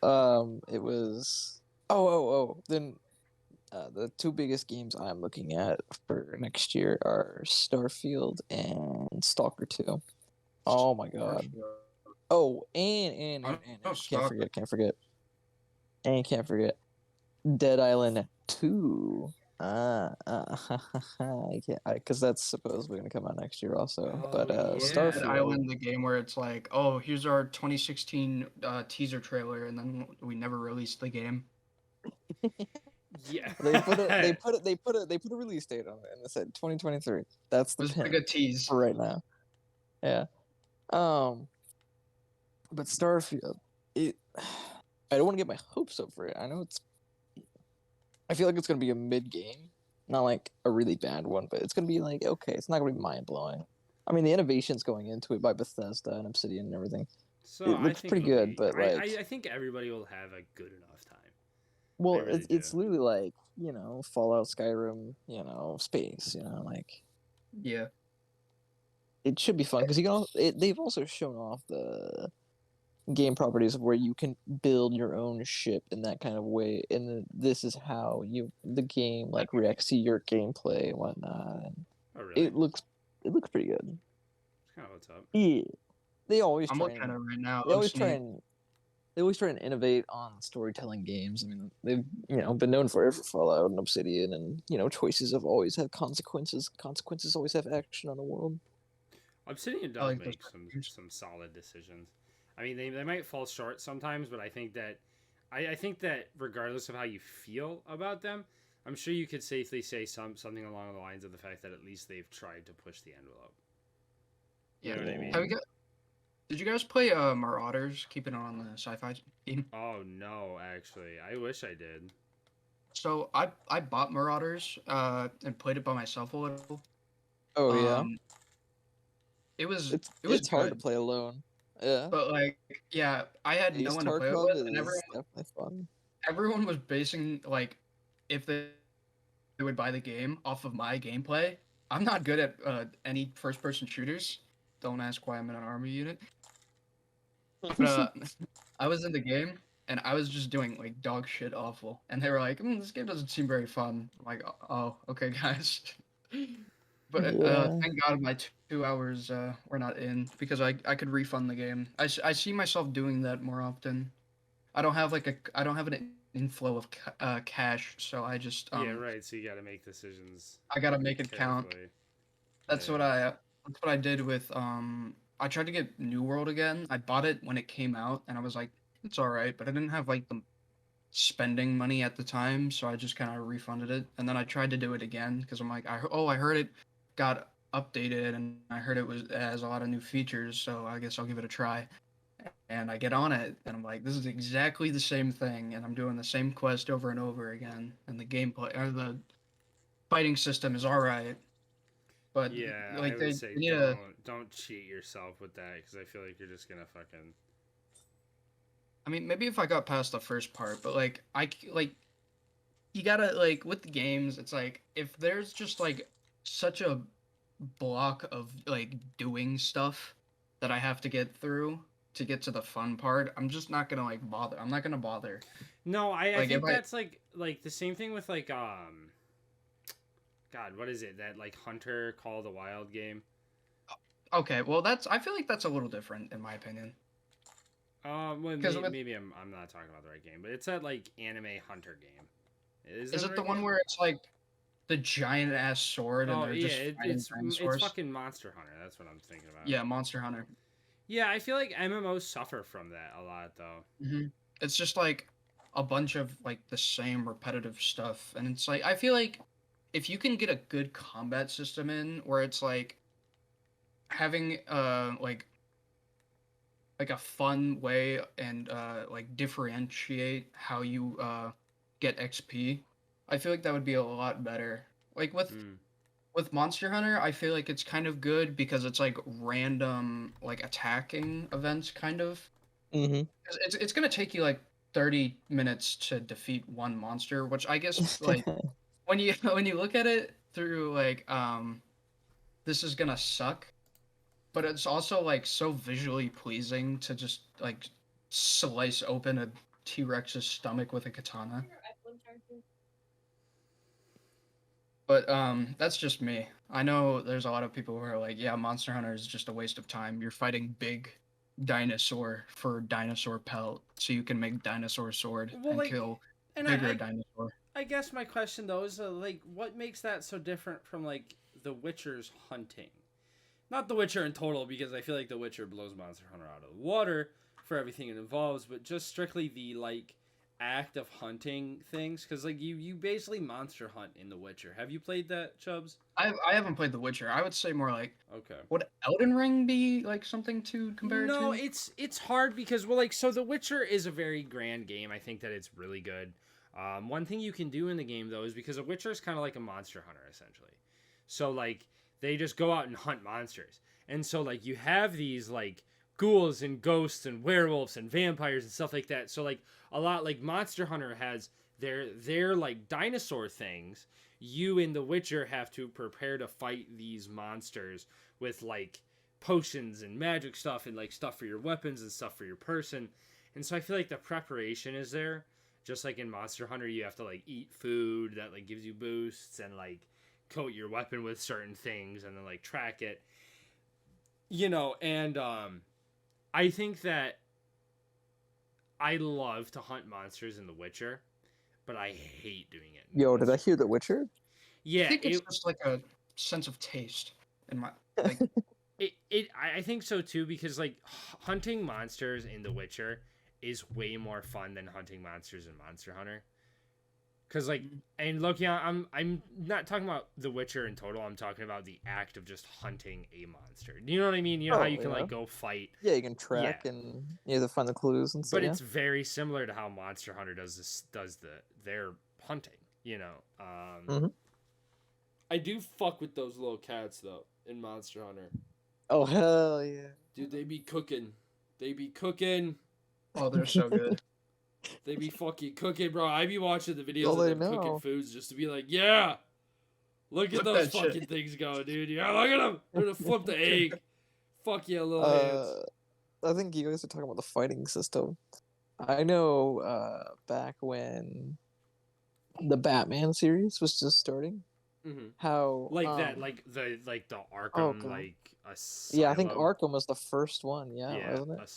It was. Then, the two biggest games I'm looking at for next year are Starfield and Stalker 2. Oh my god. Oh, and I know Stalker. can't forget Dead Island 2. I can't, because that's supposedly gonna come out next year also. Oh, But yeah. Wasn't Dead Starfield, Island the game where it's like, oh, here's our 2016 teaser trailer, and then we never released the game? Yeah. they put a release date on it, and it said 2023. That's It the was like pin a tease. for right now. Yeah. Um, but Starfield, it. I don't want to get my hopes up for it. I feel like it's gonna be a mid game, not like a really bad one, but it's gonna be like okay. It's not gonna be mind blowing. I mean, the innovations going into it by Bethesda and Obsidian and everything. So It I looks think pretty it'll good, be. but like, I think everybody will have a good enough time. well, really it's do. literally like Fallout, Skyrim, space. Like Yeah. it should be fun because they've also shown off the game properties of where you can build your own ship in that kind of way, and this is how the game like reacts to your gameplay and whatnot. And Oh really? it looks pretty good. That's kind of what's up. Yeah, they always I'm try looking at and it right now. they It always looks try neat. and they always try and innovate on storytelling games. I mean, they've been known for it for Fallout and Obsidian, and choices have always had consequences. Consequences always have action on the world. Obsidian I does like those make games. some solid decisions. I mean, they might fall short sometimes, but I think that I think that regardless of how you feel about them, I'm sure you could safely say something along the lines of the fact that at least they've tried to push the envelope. You know what I mean? Did you guys play Marauders? Keeping it on the sci-fi team. Oh no, actually, I wish I did. So I bought Marauders and played it by myself a little. Oh yeah, It was it's hard to good, play alone. Yeah, but like yeah, I had no Ace one to play it Tarkov with, and is definitely fun. everyone was basing like if they would buy the game off of my gameplay. I'm not good at any first-person shooters. Don't ask why I'm in an army unit. But I was in the game and I was just doing like dog shit awful, and they were like, "This game doesn't seem very fun." I'm like, "Oh, okay, guys." But Yeah. thank God my 2 hours were not in because I could refund the game. I see myself doing that more often. I don't have an inflow of cash, so I just Yeah, right. So you got to make decisions. I gotta make it count. carefully. That's what I did with I tried to get New World again. I bought it when it came out and I was like, it's all right, but I didn't have like the spending money at the time, so I just kind of refunded it. And then I tried to do it again because I'm like, I heard it got updated and I heard it has a lot of new features, so I guess I'll give it a try. And I get on it and I'm like, this is exactly the same thing, and I'm doing the same quest over and over again, and the gameplay or the fighting system is all right. But Yeah, like I they would say need a don't cheat yourself with that because I feel like you're just gonna fucking. I mean, maybe if I got past the first part, but like you gotta like with the games, it's like if there's just like such a block of like doing stuff that I have to get through to get to the fun part, I'm just not gonna like bother. I'm not gonna bother. No, I Like, think if I- that's like the same thing with like God, what is it? That like Hunter Call of the Wild game. Okay, well I feel like that's a little different in my opinion. Well, Because maybe I'm not talking about the right game, but it's that like anime hunter game. is that it the right one game? where it's like the giant ass sword and Oh they're yeah, just fighting it's dinosaurs? fucking Monster Hunter. That's what I'm thinking about. Yeah, Monster Hunter. Yeah, I feel like MMOs suffer from that a lot though. It's just like a bunch of like the same repetitive stuff, and it's like I feel like if you can get a good combat system in where it's like having like a fun way and like differentiate how you get XP, I feel like that would be a lot better. Like with Monster Hunter, I feel like it's kind of good because it's like random like attacking events kind of. Mm-hmm. It's gonna take you like 30 minutes to defeat one monster, which I guess like when you when you look at it through like this is gonna suck, but it's also like so visually pleasing to just like slice open a T-Rex's stomach with a katana. But that's just me. I know there's a lot of people who are like, yeah, Monster Hunter is just a waste of time. You're fighting big dinosaur for dinosaur pelt, so you can make dinosaur sword and like, kill and bigger dinosaur. I guess my question though is like, what makes that so different from like The Witcher's hunting? Not The Witcher in total, because I feel like The Witcher blows Monster Hunter out of the water for everything it involves, but just strictly the like act of hunting things, because like you basically monster hunt in The Witcher. Have you played that, Chubs? I haven't played The Witcher. I would say more like, Okay. would Elden Ring be like something to compare it No, to? it's hard because well, like, so The Witcher is a very grand game. I think that it's really good. One thing you can do in the game though is because a Witcher is kind of like a monster hunter essentially. So like they just go out and hunt monsters, and so like you have these like ghouls and ghosts and werewolves and vampires and stuff like that. So like a lot like Monster Hunter has their like dinosaur things. You in The Witcher have to prepare to fight these monsters with like potions and magic stuff and like stuff for your weapons and stuff for your person. And so I feel like the preparation is there. Just like in Monster Hunter, you have to like eat food that like gives you boosts and like coat your weapon with certain things and then like track it. You know, and I think that I love to hunt monsters in The Witcher, but I hate doing it. Yo, did I hear The Witcher? Yeah, I think it's just like a sense of taste in my like. I think so too, because like hunting monsters in The Witcher is way more fun than hunting monsters in Monster Hunter. Cause like, and look, yeah, I'm not talking about The Witcher in total. I'm talking about the act of just hunting a monster. You know what I mean? You know how you can like go fight. Yeah, you can track and you have to find the clues and stuff. But it's very similar to how Monster Hunter does their hunting. You know, I do fuck with those little cats though in Monster Hunter. Oh hell yeah, dude! They be cooking. They be cooking. Oh, they're so good. They be fucking cooking, bro. I be watching the videos of them cooking foods just to be like, yeah, look at those fucking things go, dude. Yeah, look at them. They're gonna flip the egg. Fuck yeah, little hands. I think you guys are talking about the fighting system. I know back when the Batman series was just starting, how like that, like the Arkham, like Asylum. Yeah, I think Arkham was the first one. Yeah, wasn't it?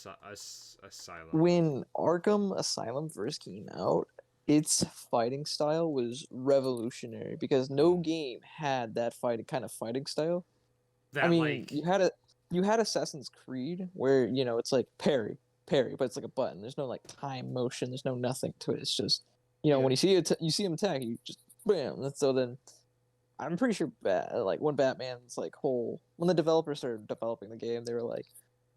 Asylum. When Arkham Asylum first came out, its fighting style was revolutionary because no game had that fighting style. That, I mean, like... you had Assassin's Creed where it's like parry, but it's like a button. There's no like time motion. There's no nothing to it. It's just when you see him attack, you just bam. And so then I'm pretty sure when Batman's like when the developers started developing the game, they were like,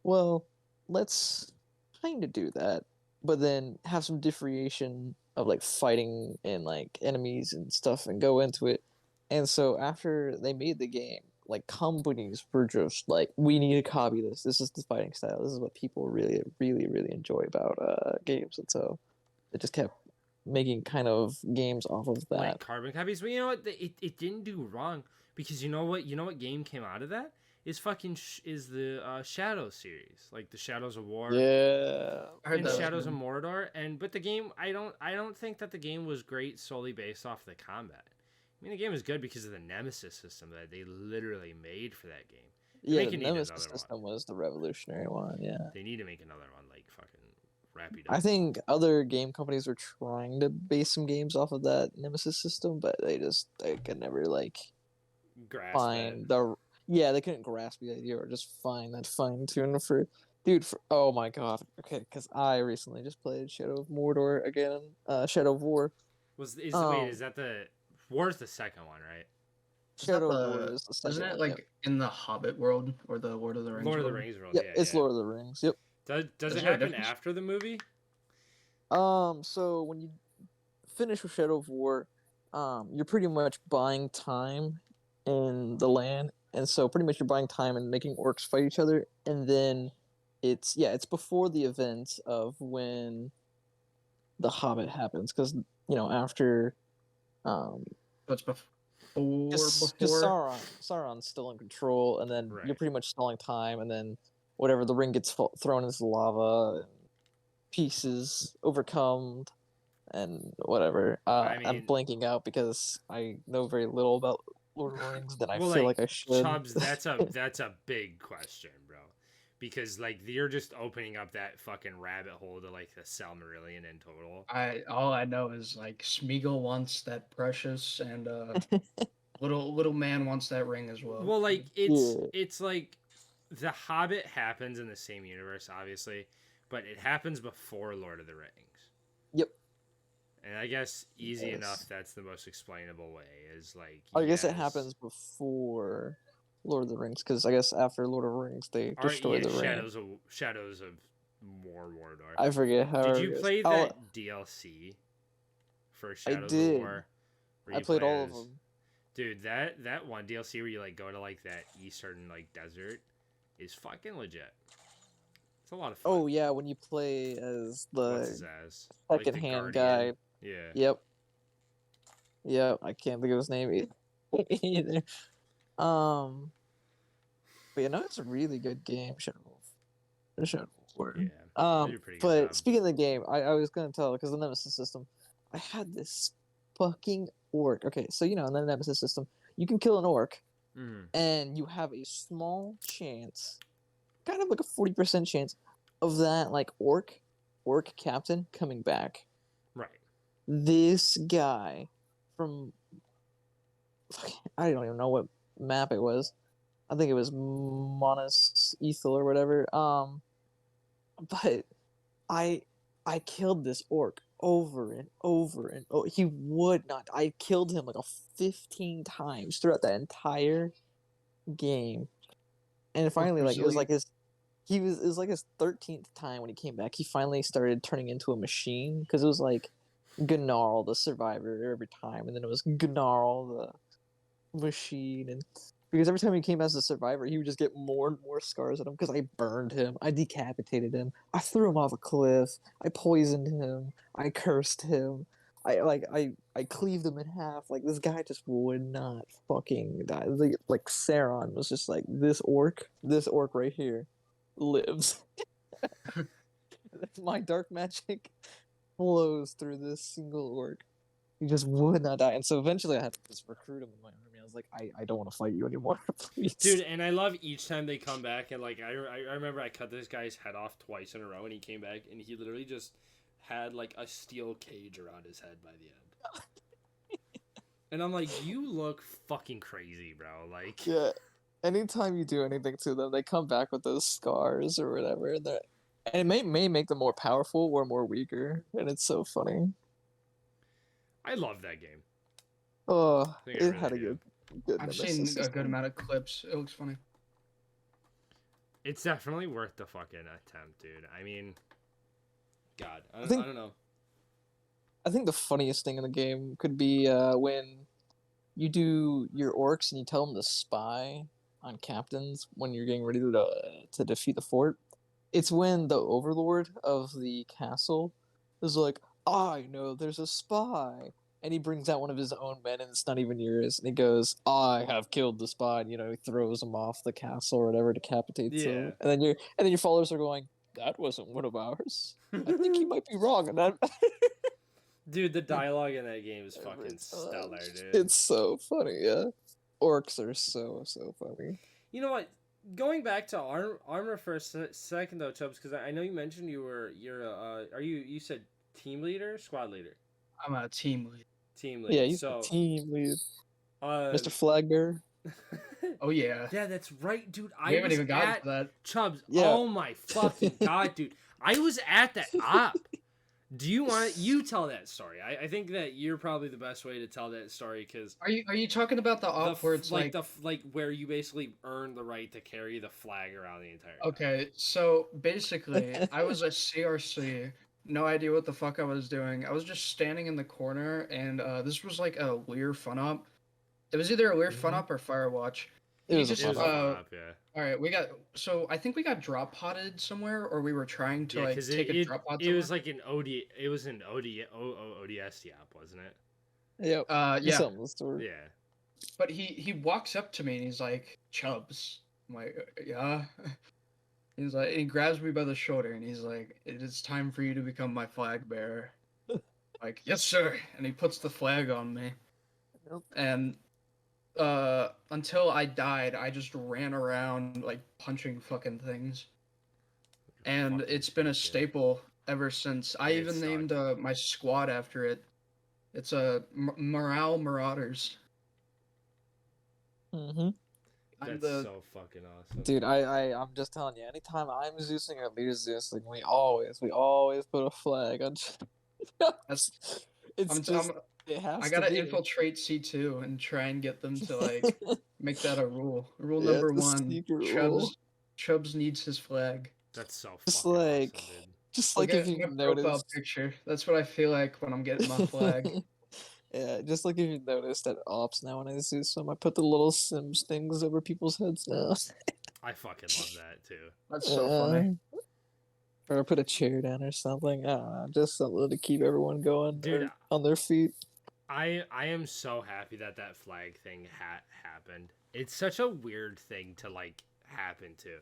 well, let's kind of do that, but then have some differentiation of like fighting and like enemies and stuff and go into it. And so after they made the game, like companies were just like, we need to copy this. This is the fighting style. This is what people really, really, really enjoy about games. And so it just kept making kind of games off of that. Like carbon copies. But you know what? It didn't do wrong, because you know what game came out of that? Is the Shadow series, like the Shadows of War, and Shadows of Mordor, but the game I don't think that the game was great solely based off the combat. I mean, the game is good because of the Nemesis system that they literally made for that game. The Nemesis system was the revolutionary one. Yeah, they need to make another one like fucking wrap it up. I think other game companies were trying to base some games off of that Nemesis system, but they could never like find they couldn't grasp the idea or just find that fine tune oh my god. Okay, because I recently just played Shadow of Mordor again. Shadow of War. Is that the War's the second one, right? Shadow of War is the Isn't second it one. like in the Hobbit world or the Lord of the Rings Lord of the world? Rings world. Yep, Yeah, it's yeah. Lord of the Rings. Yep. Does Is it there a happen difference? after the movie? So when you finish with Shadow of War, you're pretty much buying time in the land, and so pretty much you're buying time and making orcs fight each other, and then it's before the event of when the Hobbit happens, because after So it's before because before. Sauron's still in control, and then you're Right. pretty much stalling time, and then whatever the ring gets thrown into the lava, and pieces overcome, and whatever. I I'm mean, blanking out because I know very little about Lord of the Rings than I well, feel like like I should. Chubs, that's a big question, bro. Because like you're just opening up that fucking rabbit hole to like the Silmarillion in total. All I know is like Smeagol wants that precious, and little man wants that ring as well. Well, like Yeah. it's like the Hobbit happens in the same universe, obviously, but it happens before Lord of the Rings. Yep. And I guess easy Yes. enough. That's the most explainable way. Is like I guess it yes. happens before Lord of the Rings, because I guess after Lord of the Rings they destroy the ring. Shadows of Mordor. I forget how. Did it you goes. play Oh, that DLC for I Shadows of did. War? where I you played play all of as- them. Dude, that one DLC where you like go to like that eastern like desert is fucking legit. It's a lot of fun. Oh yeah, when you play as What's his the ass? Like the second-hand Guardian. guy. Yeah. Yep. Yep. I can't think of his name either. Um. But yeah, no, it's a really good game. Shadow of War. Yeah. They do a pretty good But job. speaking of the game, I was gonna tell, because the Nemesis system, I had this fucking orc. Okay, so in the Nemesis system, you can kill an orc, Mhm. and you have a small chance, kind of like a 40% chance, of that like orc captain coming back. Right. This guy from I don't even know what map it was. I think it was Monas Ethel or whatever. But I killed this orc over and over and he would not. I killed him like 15 times throughout that entire game. And finally, like it was like it was like his 13th time when he came back. He finally started turning into a machine, because it was like Gnarl the survivor every time, and then it was Gnarl the machine, and because every time he came as a survivor, he would just get more and more scars at him, because I burned him, I decapitated him, I threw him off a cliff, I poisoned him, I cursed him, I cleaved him in half. Like, this guy just would not fucking die. Like Sauron was just like, this orc right here lives. My dark magic flows through this single orc. He just would not die. And so eventually I had to just recruit him in my army. I was like, I don't want to fight you anymore, please. Dude, and I love each time they come back, and like I remember I cut this guy's head off twice in a row, and he came back, and he literally just had like a steel cage around his head by the end. And I'm like, you look fucking crazy, bro. Like, Yeah. Anytime you do anything to them, they come back with those scars or whatever. And it may make them more powerful or more weaker. And it's so funny. I love that game. Oh, I think I it really had a do. good I've Nemesis seen a system. good amount of clips. It looks funny. It's definitely worth the fucking attempt, dude. I mean, God, I think- don't know. I think the funniest thing in the game could be when you do your orcs and you tell them to spy on captains when you're getting ready to defeat the fort. It's when the overlord of the castle is like, I know there's a spy. And he brings out one of his own men, and it's not even yours. And he goes, I have killed the spy. And, he throws him off the castle or whatever, decapitates him. Yeah. And then your followers are going, that wasn't one of ours. I think he might be wrong. And that Dude, the dialogue in that game is fucking stellar, dude. It's so funny, yeah. Orcs are so funny. You know what? Going back to Arma for a second though, Chubs, because I know you mentioned you said team leader, squad leader, I'm a team lead. team lead. Yeah, he's so, the team lead. Mr. Mr. Flagbearer. Oh yeah. Yeah, that's right, dude. We I haven't was even gotten at to that. Chubs. Yeah. Oh my fucking god, dude! I was at that op. Do you want you tell that story? I think that you're probably the best way to tell that story because Are you talking about the op where it's like like where you basically earn the right to carry the flag around the entire time. okay, so basically I was a CRC, no idea what the fuck I was doing. I was just standing in the corner and this was like a Lear fun op. It was either a Lear fun op or Firewatch. It He was a just It was a fun fun up, yeah. all right, I think we got drop potted somewhere or we were trying to Yeah, like because take a drop pod it somewhere. was like an ODS app, wasn't it? Yep. Yeah. Something of the sort. Yeah. But he walks up to me and he's like, Chubs. I'm like, yeah. He's like, and he grabs me by the shoulder and he's like, it is time for you to become my flag bearer. Like, yes, sir. And he puts the flag on me. Yep. And until I died, I just ran around like punching fucking things. And Fucking it's been a shit. staple ever since. I It even sucked. named my squad after it. It's a Morale Marauders. Mm-hmm. I'm That's the so fucking awesome. Dude, I'm just telling you, anytime I'm Zeusing or Lear Zeusing, we always put a flag on. That's It's I'm, just I'm it has I to gotta be. infiltrate C2 and try and get them to like make that a rule. Rule Yeah, number it's a 1: secret rule. Chubbs needs his flag. That's so Just fucking like, awesome, dude. just I'll like get if a you've profile noticed. picture. That's what I feel like when I'm getting my flag. Yeah, just like if you noticed at ops now when I Zeus them, I put the little Sims things over people's heads now. I fucking love that too. That's so funny. Or I put a chair down or something. I don't know, just something to keep everyone going Dude, or on their feet. I am so happy that flag thing happened. It's such a weird thing to like happen to. I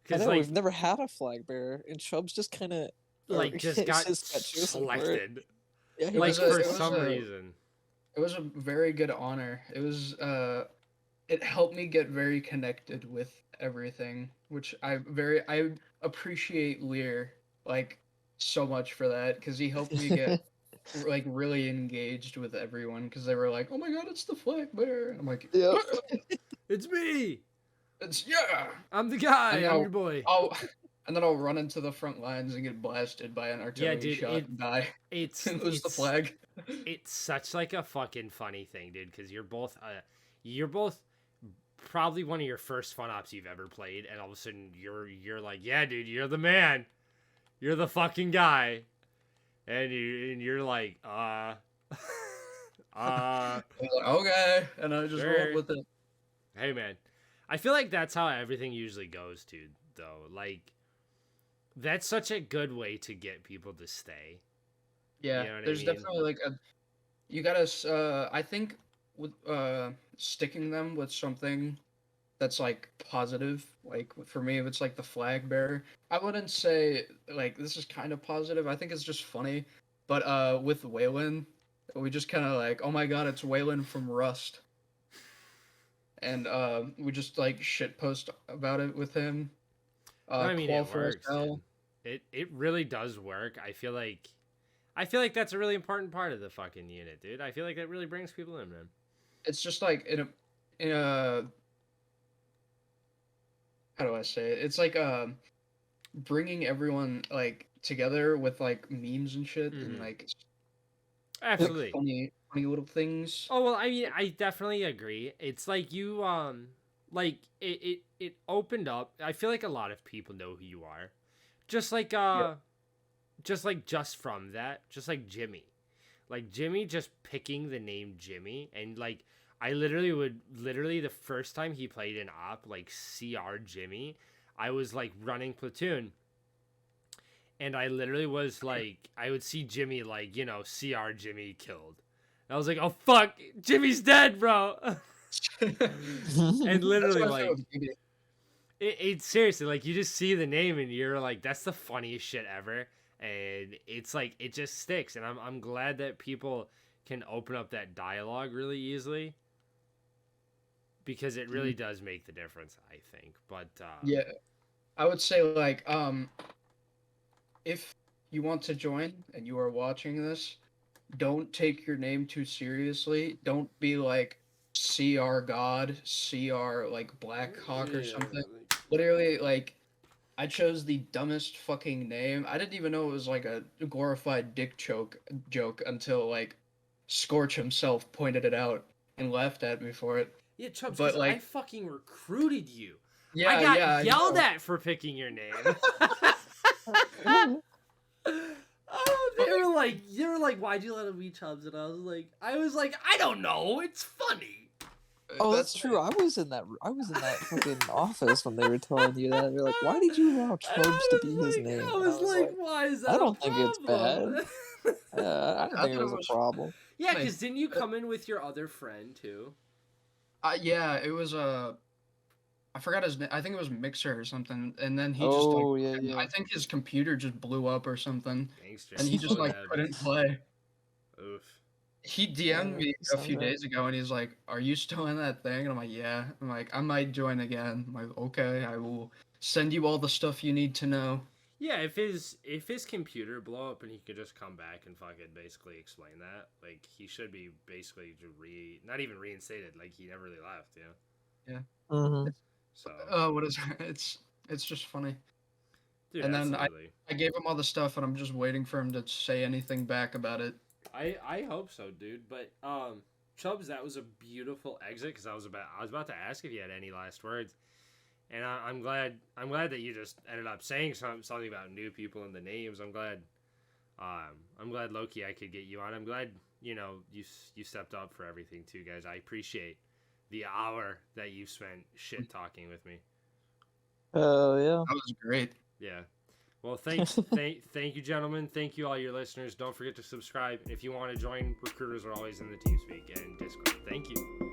Because know like we've never had a flag bearer, and Chubs just kind of like just got selected. Yeah, It Like was a- for it was some a- reason. It was a very good honor. It was it helped me get very connected with everything, which I appreciate Lear like so much for that because he helped me get like really engaged with everyone because they were like, "Oh my god, it's the flag bearer!" And I'm like, Yep. It's me. "It's yeah." I'm the guy. And I'm your boy. And then I'll run into the front lines and get blasted by an artillery dude, shot and die It's and lose the it's- flag. It's such like a fucking funny thing, dude, because you're both probably one of your first fun ops you've ever played, and all of a sudden you're like, yeah, dude, you're the man, you're the fucking guy, and you're like, I was like, okay, and I just Sure. rolled with it. Hey man, I feel like that's how everything usually goes, dude. Though, like, that's such a good way to get people to stay. Yeah, You know what I there's mean? definitely like you gotta I think with sticking them with something that's like positive, like for me if it's like the flag bearer, I wouldn't say like this is kind of positive. I think it's just funny. But with Waylon, we just kind of like, oh my god, it's Waylon from Rust. And we just like shit post about it with him. I mean, it Qual works. Forcel. Dude. It really does work. I feel like that's a really important part of the fucking unit, dude. I feel like that really brings people in, man. It's just like in a how do I say it? It's like bringing everyone like together with like memes and shit and Mhm. like Absolutely. funny little things. Oh well, I mean, I definitely agree. It's like you like it opened up. I feel like a lot of people know who you are. Just like just from that, just like Jimmy. Like Jimmy just picking the name Jimmy and like I literally the first time he played an op like CR Jimmy, I was like running platoon. And I literally was like I would see Jimmy like, you know, CR Jimmy killed. I was like, "Oh fuck, Jimmy's dead, bro." And literally That's what I like feel with Jimmy. it's seriously like you just see the name and you're like that's the funniest shit ever, and it's like it just sticks, and I'm glad that people can open up that dialogue really easily because it really does make the difference, I think. But Yeah, I would say like if you want to join and you are watching this, don't take your name too seriously. Don't be like CR God, CR like Black Hawk or something. Literally like I chose the dumbest fucking name. I didn't even know it was like a glorified dick joke until like Scorch himself pointed it out and laughed at me for it. Yeah, Chubs, But because I like, fucking recruited you. yeah, I got yeah, I yelled know. at for picking your name. Mhm. Oh, they were like, why'd you let him be Chubs? And I was like, I don't know. It's funny. Oh, that's true. I was in that fucking office when they were telling you that. They're like, "Why did you allow And Chubs to be his name?" I And was like, why is that I a don't think it's problem? bad. Yeah, I didn't I think it thought was it a was problem. Yeah, funny. because didn't you come in with your other friend too? Yeah, it was I forgot his name. I think it was Mixer or something. And then he just like, Oh yeah, yeah. I think his computer just blew up or something, Gangster. and he just Oh, like that couldn't is- play. Oof. He DM'd me a few sounds right. days ago, and he's like, "Are you still in that thing?" And I'm like, "Yeah." I'm like, "I might join again." I'm like, "Okay, I will send you all the stuff you need to know." Yeah, if his computer blow up and he could just come back and fucking basically explain that, like he should be basically not even reinstated, like he never really left, you know. Mm-hmm. So, What is it's just funny. dude, And then absolutely. I gave him all the stuff, and I'm just waiting for him to say anything back about it. I hope so, dude. But Chubbs, that was a beautiful exit because I was about to ask if you had any last words, and I'm glad that you just ended up saying something about new people and the names. I'm glad Loki I could get you on. I'm glad you stepped up for everything too, guys. I appreciate the hour that you spent shit talking with me. Yeah. That was great. Yeah. Well, thank you, gentlemen. Thank you, all your listeners. Don't forget to subscribe. If you want to join, recruiters are always in the TeamSpeak and Discord. Thank you.